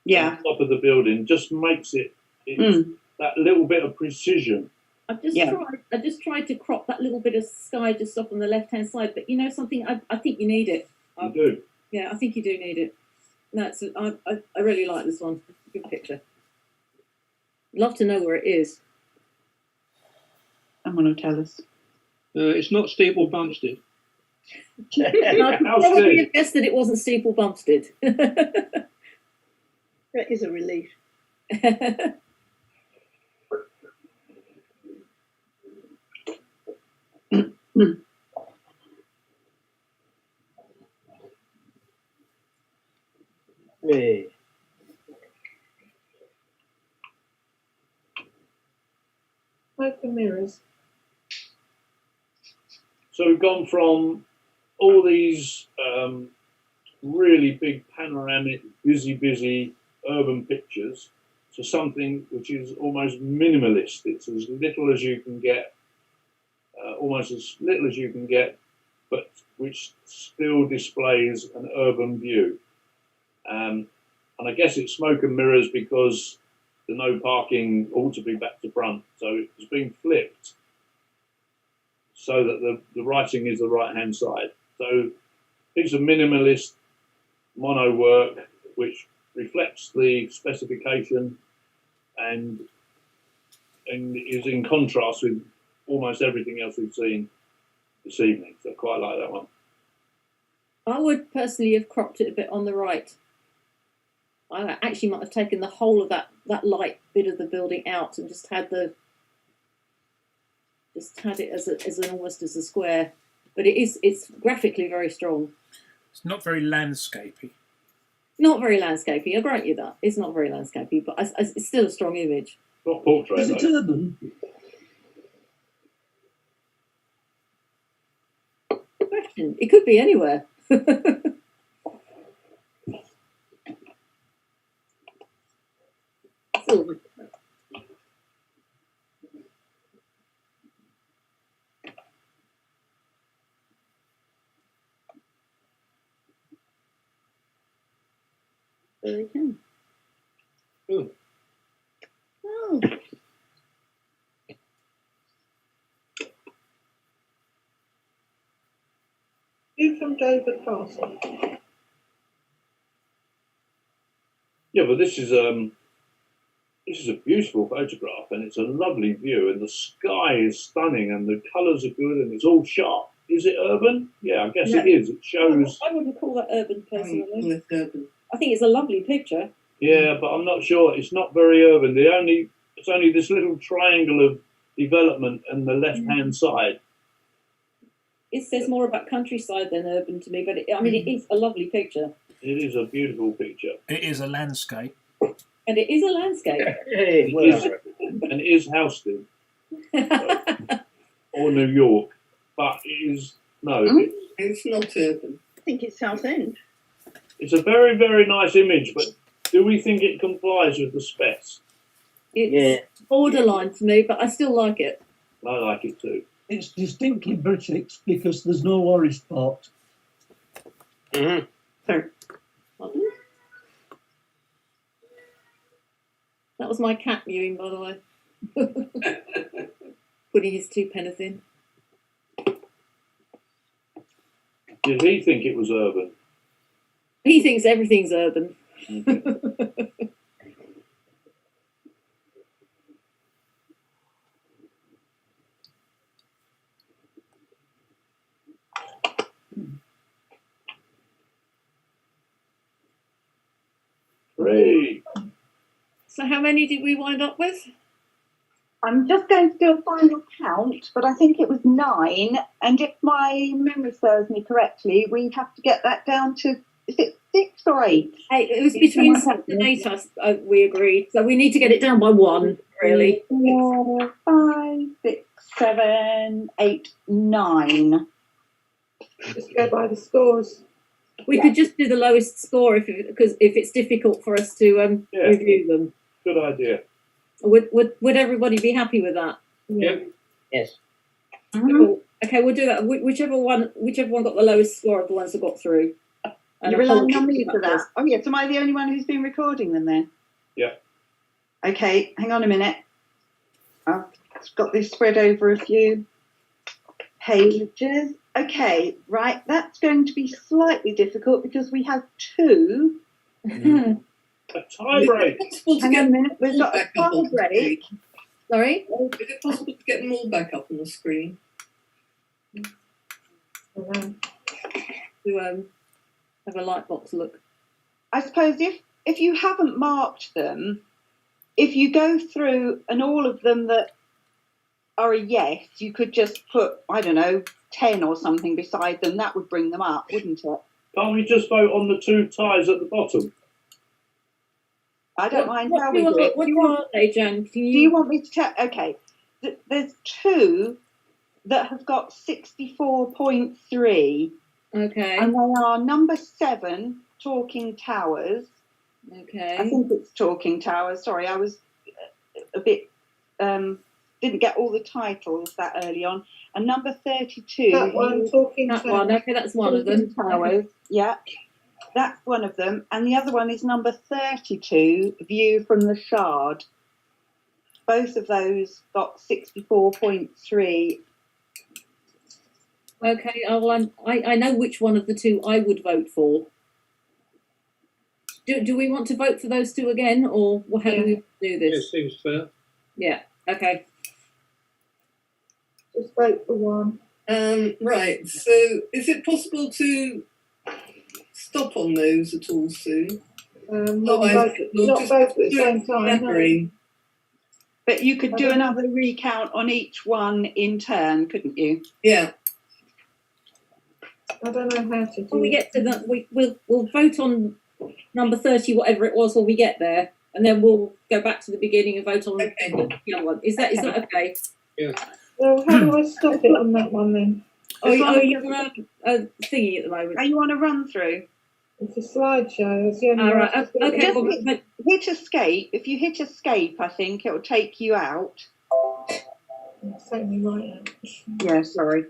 Yeah. and the top of the building just makes it that little bit of precision. I just tried to crop that little bit of sky just off on the left hand side, but you know something, I think you need it. You do. Yeah, I think you do need it. No, I really like this one. Good picture. Love to know where it is. Someone will tell us. It's not Steeple Bumpstead. I could probably have guessed that it wasn't Steeple Bumpstead. That is a relief. Hey. Open mirrors. So we've gone from all these really big panoramic, busy urban pictures to something which is almost minimalist. It's as little as you can get, almost as little as you can get, but which still displays an urban view. And I guess it's smoke and mirrors because the no parking ought to be back to front. So it's been flipped so that the writing is the right-hand side. So it's a minimalist mono work which reflects the specification and is in contrast with almost everything else we've seen this evening. So I quite like that one. I would personally have cropped it a bit on the right. I actually might have taken the whole of that light bit of the building out and just had it as almost as a square. But it's graphically very strong. It's not very landscapey. Not very landscapey. I grant you that. It's not very landscapey, but it's still a strong image. Not portrait. Is it urban? Question. It could be anywhere. Silver. There they come. Oh. Oh. View from Dover Castle. Yeah, but this is a beautiful photograph, and it's a lovely view, and the sky is stunning, and the colours are good, and it's all sharp. Is it urban? Yeah, I guess it is. It shows. I wouldn't call that urban personally. It's urban. I think it's a lovely picture. Yeah, but I'm not sure. It's not very urban. It's only this little triangle of development on the left-hand side. it says more about countryside than urban to me, but it is a lovely picture. It is a beautiful picture. It is a landscape. And it is a landscape. Hey, It is, and it is Houston or New York, but it is It's not urban. I think it's Southend. It's a very, very nice image, but do we think it complies with the specs? It's borderline for me, but I still like it. I like it too. It's distinctly British because there's no lorry spot. Mhm. Pardon? That was my cat mewing, by the way. Putting his 2 pence in. Did he think it was urban? He thinks everything's urban. Three. So how many did we wind up with? I'm just going to do a final count, but I think it was 9. And if my memory serves me correctly, we have to get that down to, is it 6 or 8? 8. It was between 6 and 8, we agreed. So we need to get it down by 1, really. 4, 5, 6, 7, 8, 9. Just go by the scores. We could just do the lowest score if it's difficult for us to review them. Good idea. Would everybody be happy with that? Yeah. Yes. Cool. Okay, we'll do that. Whichever one got the lowest score of the ones that got through. And You're relying on apologies me for about that. this. Oh yes, am I the only one who's been recording them then? Yeah. Okay, hang on a minute. I've got this spread over a few pages. Okay, right, that's going to be slightly difficult because we have 2. A tie break. Hang on a minute, we've got a tie break. Sorry? Is it possible to get them all back up on the screen? To have a light box look. I suppose if you haven't marked them, if you go through and all of them that are a yes, you could just put, I don't know, 10 or something beside them. That would bring them up, wouldn't it? Can't we just vote on the 2 ties at the bottom? I don't mind how we do it. What are they, Jan? Do you want me to tell? Okay, there's 2 that have got 64.3. Okay. And they are number 7, Talking Towers. Okay. I think it's Talking Towers. Sorry, I was a bit, didn't get all the titles that early on. And number 32. That one, Talking That Towers. one. Okay, that's one of them. Towers, yeah. That's one of them. And the other one is number 32, View from the Shard. Both of those got 64.3. Okay, I know which one of the 2 I would vote for. Do we want to vote for those 2 again, or how do we do It this? seems fair. Yeah. Okay. Just vote for one. Right, so is it possible to stop on those at all soon? Not Otherwise, both, we'll not just both at the do same it time. no. blabbering. But you could do I don't- another recount on each one in turn, couldn't you? Yeah. I don't know how to do When we get to that, we'll vote on number 30, whatever it was, when we get there, and then we'll go back to the beginning and vote on the other one. Is that okay? Well, how do I stop it on that one then? Oh, you're on a thingy at the moment. Are you on a run through? It's a slideshow. It's the only All way right. to do it. Okay. Just Well, hit escape. If you hit escape, I think it will take you out. It's taking me right out. Yeah, sorry.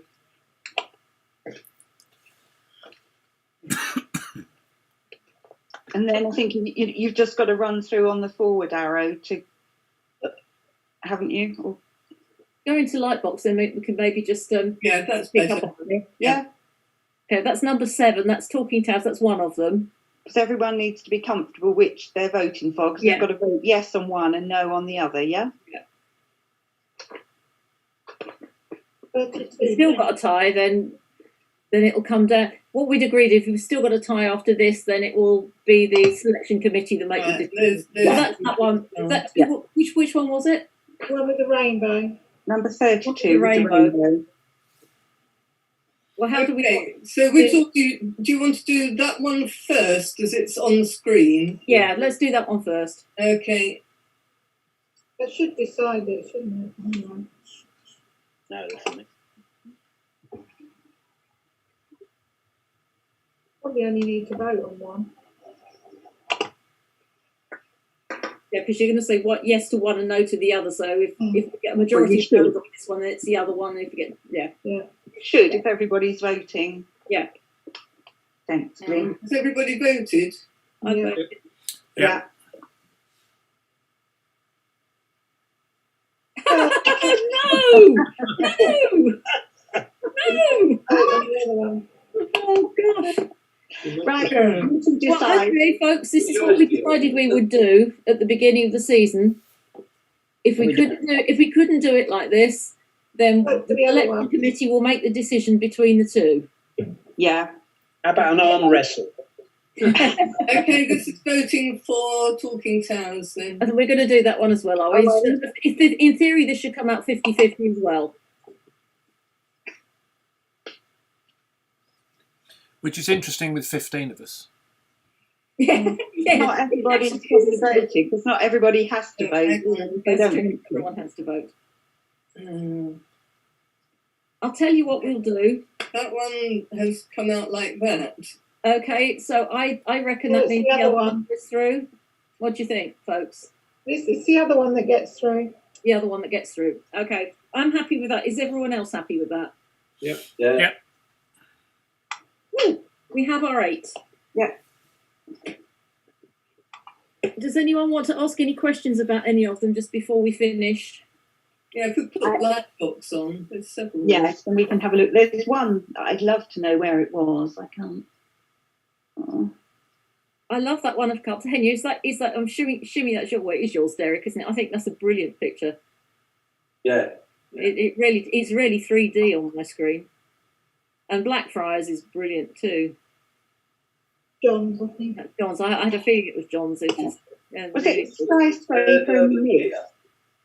And then I think you've just got to run through on the forward arrow to, haven't you? Or, go into Lightbox, then we can maybe just Yeah, that's pick better. up on it. yeah, Okay, that's number 7. That's Talking Towers. That's one of them. because everyone needs to be comfortable which they're voting for, because Yeah. they've got to vote yes on one and no on the other, yeah? If we've still got a tie, then it'll come down. What we'd agreed, if we've still got a tie after this, then it will be the selection committee that make the Right, decision. there's- So that's that one. That's, Yeah. which one was it? The one with the rainbow. Number 32, The with the rainbow. rainbow. Well, how do we? Okay, so we're talking. Do you want to do that one first, as it's on the screen? Yeah, let's do that one first. Okay. That should decide it, shouldn't it? Hang on. No, definitely. Probably only need to vote on one. Yeah, because you're going to say what yes to one and no to the other. So if we get a majority Well, you of should. votes on this one, then it's the other one. If you get Yeah. Should, if everybody's voting. Yeah. Sensibly. Has everybody voted? I Yeah. voted. Yeah. Oh, no! No! Oh gosh! Right. Well, Decide. okay, folks, this is what we decided we would do at the beginning of the season. If we couldn't do it like this, then Vote for the the other election one. committee will make the decision between the two. Yeah. How about an arm wrestle? Okay, this is voting for Talking Towers then. And we're going to do that one as well, are we? Oh, In theory, this should come out 50-50 as well. Which is interesting with 15 of us. Yeah. Not everybody has to be voting, because not everybody has to vote. They That's don't. true. Everyone has to vote. I'll tell you what we'll do. That one has come out like that. Okay, so I reckon Yeah, that it's means the the other other one. one goes through. What do you think, folks? This is the other one that gets through. The other one that gets through. Okay, I'm happy with that. Is everyone else happy with that? Yeah. Yep. Woo, we have our 8. Yeah. Does anyone want to ask any questions about any of them just before we finish? Yeah, if we put black box on, there's several. Yes, and we can have a look. There's one that I'd love to know where it was. I can't. Oh. I love that one of Cartagena. Is that? I'm assuming that's your way. It is yours, Derek, isn't it? I think that's a brilliant picture. Yeah. It's really 3D on my screen. And Blackfriars is brilliant too. John's, I think. John's. I had a feeling it was John's. It's just, Was really, it skyscraper in the mid?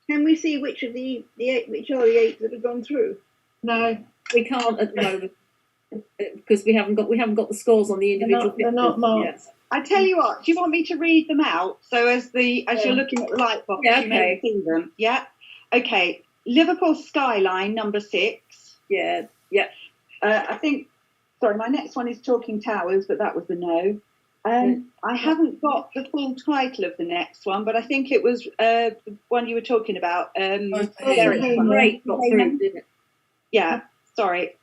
Can we see which of the 8, which are the 8 that have gone through? No, we can't at the moment because we haven't got the scores on the individual. they're not marked. Yes. I tell you what. Do you want me to read them out? So as you're looking at the light box, Yeah, you may okay. see them. Yeah. Okay. Liverpool skyline number 6. Yeah. I think. Sorry, my next one is Talking Towers, but that was the no. I haven't got the full title of the next one, but I think it was the one you were talking about. Derek's one. Great got through, didn't it? Yeah, sorry.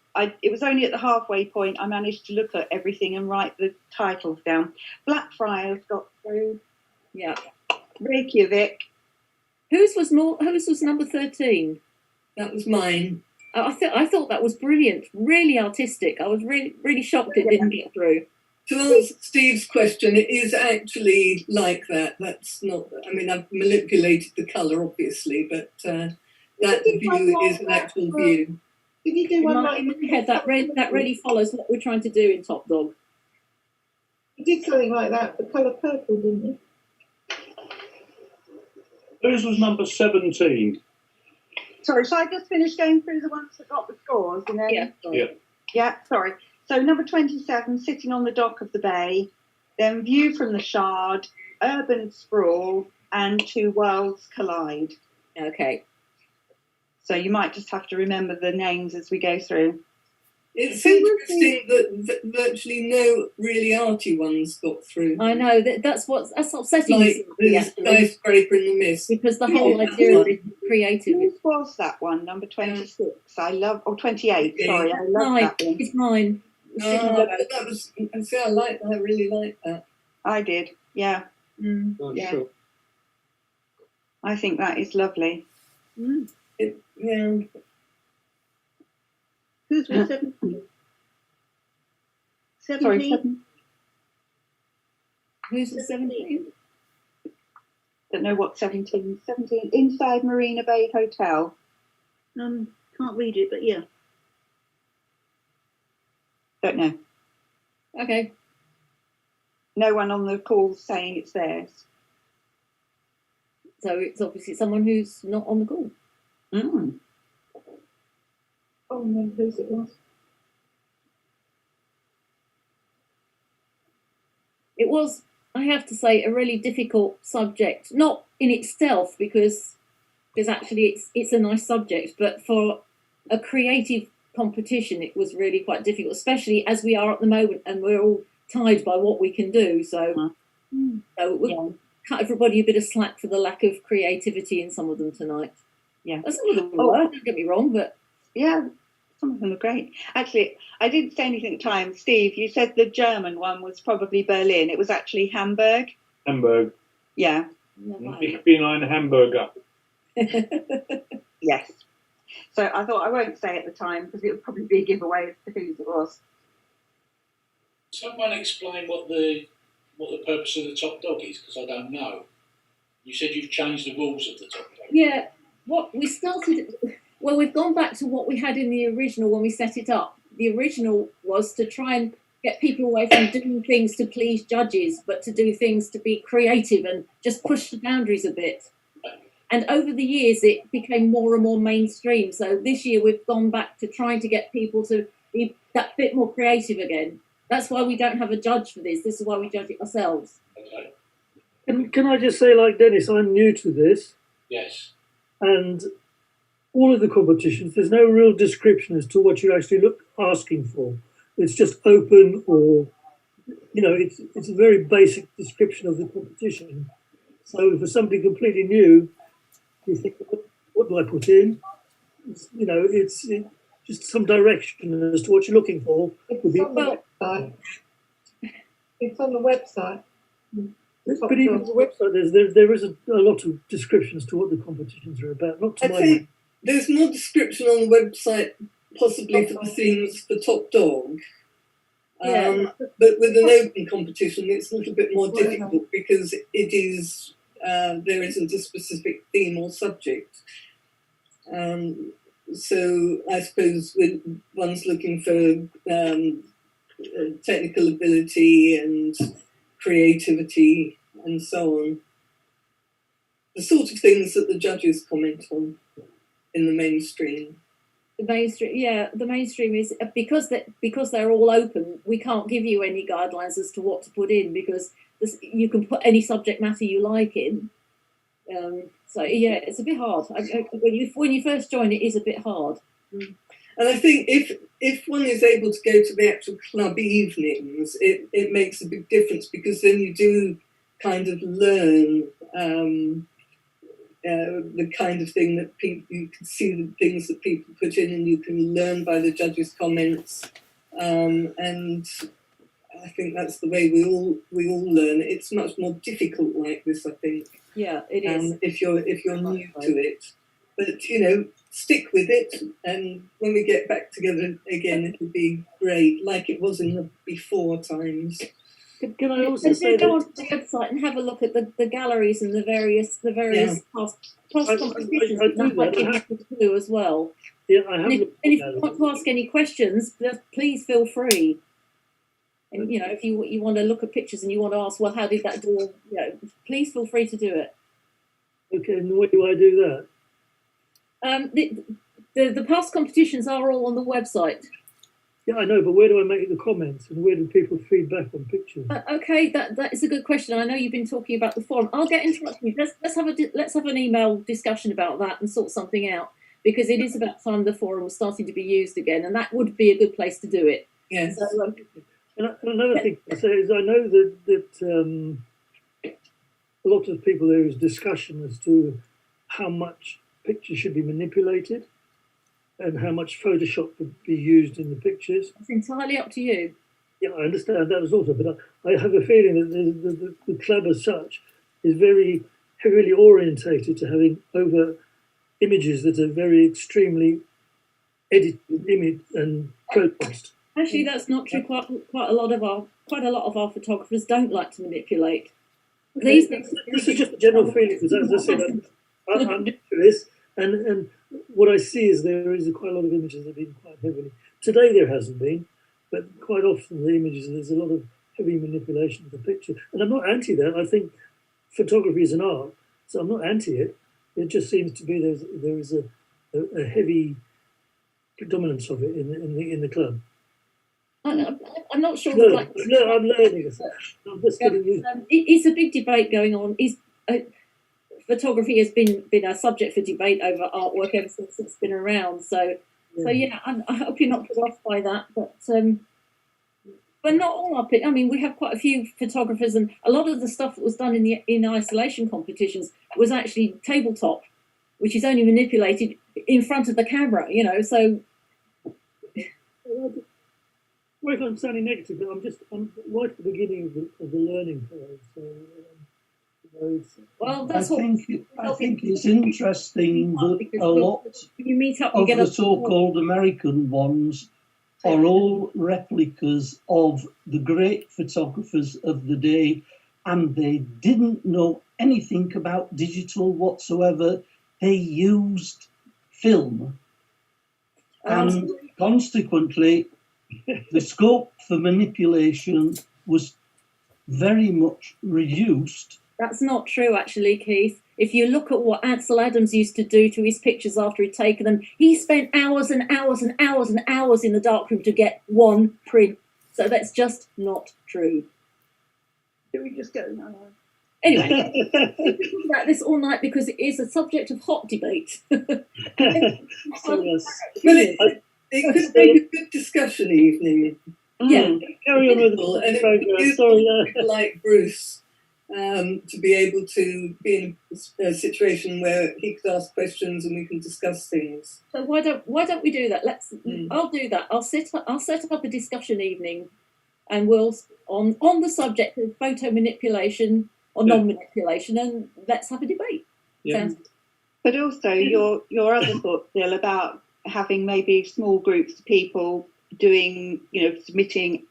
It was only at the halfway point I managed to look at everything and write the titles down. Blackfriars got through. Yeah. Reykjavik. Whose was number 13? That was mine. I thought that was brilliant. Really artistic. I was really shocked it didn't get through. To answer Steve's question, it is actually like that. That's not. I mean, I've manipulated the colour, obviously, but that view is an actual view. Did you do In one my like head, that really follows what we're trying to do in Top Dog. You did something like that, the colour purple, didn't you? Whose was number 17? Sorry, shall I just finish going through the ones that got the scores? And then... Yeah. Yeah. Yeah, sorry. So number 27, sitting on the dock of the bay, then view from the Shard, urban sprawl, and Two Worlds Collide. Okay. So you might just have to remember the names as we go through. It's interesting that virtually no really arty ones got through. I know that's upsetting. Like the skyscraper in the mist. Because the whole idea is creative. Whose was that one? Number 26. I love, or 28. Sorry, I love that one. It's mine. That was. I like that. I really like that. I did. Yeah. Yeah. Sure. I think that is lovely. Yeah. Whose was 17? Sorry, 17? Who's the 17? Don't know what 17. 17 inside Marina Bay Hotel. Can't read it, but yeah. Don't know. Okay. No one on the call saying it's theirs. So it's obviously someone who's not on the call. Oh, no, whose it was. It was, I have to say, a really difficult subject, not in itself because actually it's a nice subject, but for a creative competition, it was really quite difficult, especially as we are at the moment and we're all tied by what we can do. So we'll cut everybody a bit of slack for the lack of creativity in some of them tonight. Yeah. Some of them were, don't get me wrong, but yeah, some of them are great. Actually, I didn't say anything at the time. Steve, you said the German one was probably Berlin. It was actually Hamburg. Hamburg. Yeah. Ich bin ein Hamburger. Yes. So I thought I won't say at the time because it would probably be a giveaway as to whose it was. Someone explain what the purpose of the top dog is, because I don't know. You said you've changed the rules of the top dog. Yeah, what we started. Well, we've gone back to what we had in the original when we set it up. The original was to try and get people away from doing things to please judges, but to do things to be creative and just push the boundaries a bit. And over the years, it became more and more mainstream. So this year, we've gone back to trying to get people to be that bit more creative again. That's why we don't have a judge for this. This is why we judge it ourselves. Okay. Can I just say, like Dennis, I'm new to this. Yes. And all of the competitions, there's no real description as to what you're actually asking for. It's just open, or, you know, it's a very basic description of the competition. So for somebody completely new, you think, what do I put in? You know, it's just some direction as to what you're looking for. It's on the website. It's on the website. But even on the website, there is a lot of descriptions to what the competitions are about. Not to I think there's more description on the website, possibly for the themes for Top Dog. But with an open competition, it's a little bit more difficult because it is there isn't a specific theme or subject. So I suppose when one's looking for technical ability and creativity and so on, the sort of things that the judges comment on in the mainstream. The mainstream is because they're all open. We can't give you any guidelines as to what to put in because you can put any subject matter you like in. So yeah, it's a bit hard. When you first join, it is a bit hard. And I think if one is able to go to the actual club evenings, it makes a big difference because then you do kind of learn the kind of thing that you can see the things that people put in, and you can learn by the judges' comments. And I think that's the way we all learn. It's much more difficult like this, I think. Yeah, it is. If you're new to it, but you know, stick with it, and when we get back together again, it'll be great, like it was in the before times. Can I also say go onto the website and have a look at the galleries and the various past competitions that might be happy to do as well. Yeah, I have. And if you want to ask any questions, please feel free. And you know, if you want to look at pictures and you want to ask, well, how did that do? You know, please feel free to do it. Okay, and where do I do that? The past competitions are all on the website. Yeah, I know, but where do I make the comments and where do people feedback on pictures? Okay, that is a good question. I know you've been talking about the forum. I'll get in touch with you. Let's have an email discussion about that and sort something out, because it is about time the forum was starting to be used again, and that would be a good place to do it. Yes. So, and another thing to say is I know that a lot of people, there is discussion as to how much pictures should be manipulated and how much Photoshop could be used in the pictures. It's entirely up to you. Yeah, I understand that as also, but I have a feeling that the club as such is very heavily orientated to having over images that are very extremely edited image and processed. Actually, that's not true. Quite a lot of our photographers don't like to manipulate. This is just a general feeling, because as I said, I'm new to this, and what I see is there is quite a lot of images that have been quite heavily. Today there hasn't been, but quite often the images, there's a lot of heavy manipulation of the picture. And I'm not anti that. I think photography is an art, so I'm not anti it. It just seems to be there is a heavy predominance of it in the club. I'm not sure. No, Like, no, I'm learning. I'm just getting used. it's a big debate going on. Photography has been a subject for debate over artwork ever since it's been around. So yeah, I hope you're not put off by that. But not all of it. I mean, we have quite a few photographers, and a lot of the stuff that was done in isolation competitions was actually tabletop, which is only manipulated in front of the camera. You know, so. Well, if I'm sounding negative, but I'm right at the beginning of the learning curve. So, well, I think it's interesting that a lot you meet up, of the so-called American ones are all replicas of the great photographers of the day, and they didn't know anything about digital whatsoever. They used film, and consequently, the scope for manipulation was very much reduced. That's not true, actually, Keith. If you look at what Ansel Adams used to do to his pictures after he'd taken them, he spent hours and hours and hours and hours in the darkroom to get one print. So that's just not true. Do we just go now? Anyway, we can talk about this all night because it is a subject of hot debate. But it could be a good discussion evening. Yeah, carry on with the program. Sorry, people like Bruce to be able to be in a situation where he could ask questions and we can discuss things. So why don't we do that? I'll do that. I'll set up a discussion evening, and we'll on the subject of photo manipulation or non-manipulation, and let's have a debate. Yeah. But also your other thought, Bill, about having maybe small groups of people doing, submitting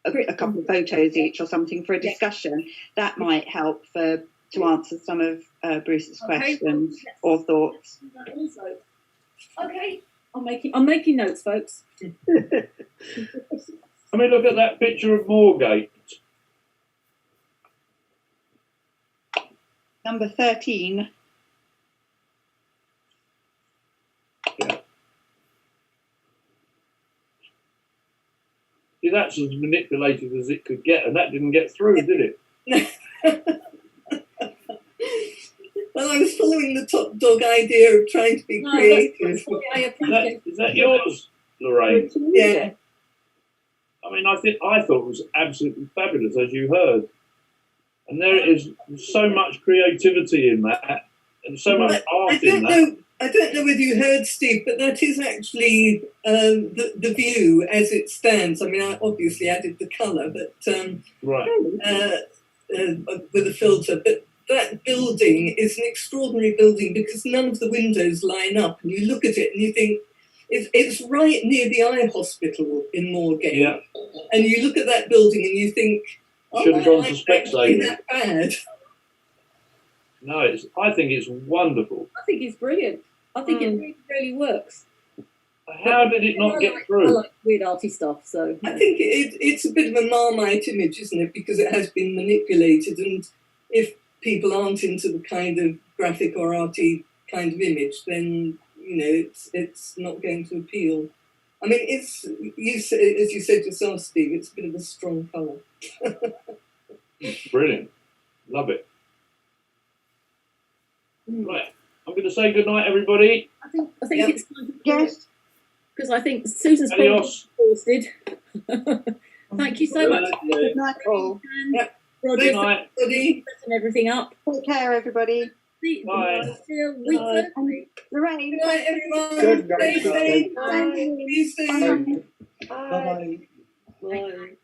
a couple of photos each or something for a discussion, that might help to answer some of Bruce's questions or thoughts. Also, okay, I'm making notes, folks. I mean, look at that picture of Moorgate. Number 13. Yeah. See, that's as manipulated as it could get, and that didn't get through, did it? Well, I was following the Top Dog idea of trying to be creative. Is that yours, Lorraine? Yeah. I mean, I thought it was absolutely fabulous, as you heard. And there is so much creativity in that, and so much art in that. I don't know whether you heard, Steve, but that is actually the view as it stands. I mean, I obviously added the colour, but with a filter. But that building is an extraordinary building because none of the windows line up, and you look at it and you think it's right near the eye hospital in Moorgate. Yeah. And you look at that building and you think, should have gone to Specsavers. That bad. No, I think it's wonderful. I think it's brilliant. I think it really, really works. How did it not get through? I like weird arty stuff, so. I think it's a bit of a Marmite image, isn't it? Because it has been manipulated, and if people aren't into the kind of graphic or arty kind of image, then it's not going to appeal. I mean, as you said yourself, Steve, it's a bit of a strong colour. Brilliant, love it. Right, I'm going to say good night, everybody. I think it's time to yes, because I think Susan's probably exhausted. Thank you so much. Good night, all. Roger, good night. Setting everything up. Take care, everybody. Bye. Lorraine. Good night, everyone. Good night. Stay safe. See you soon. Bye. Bye.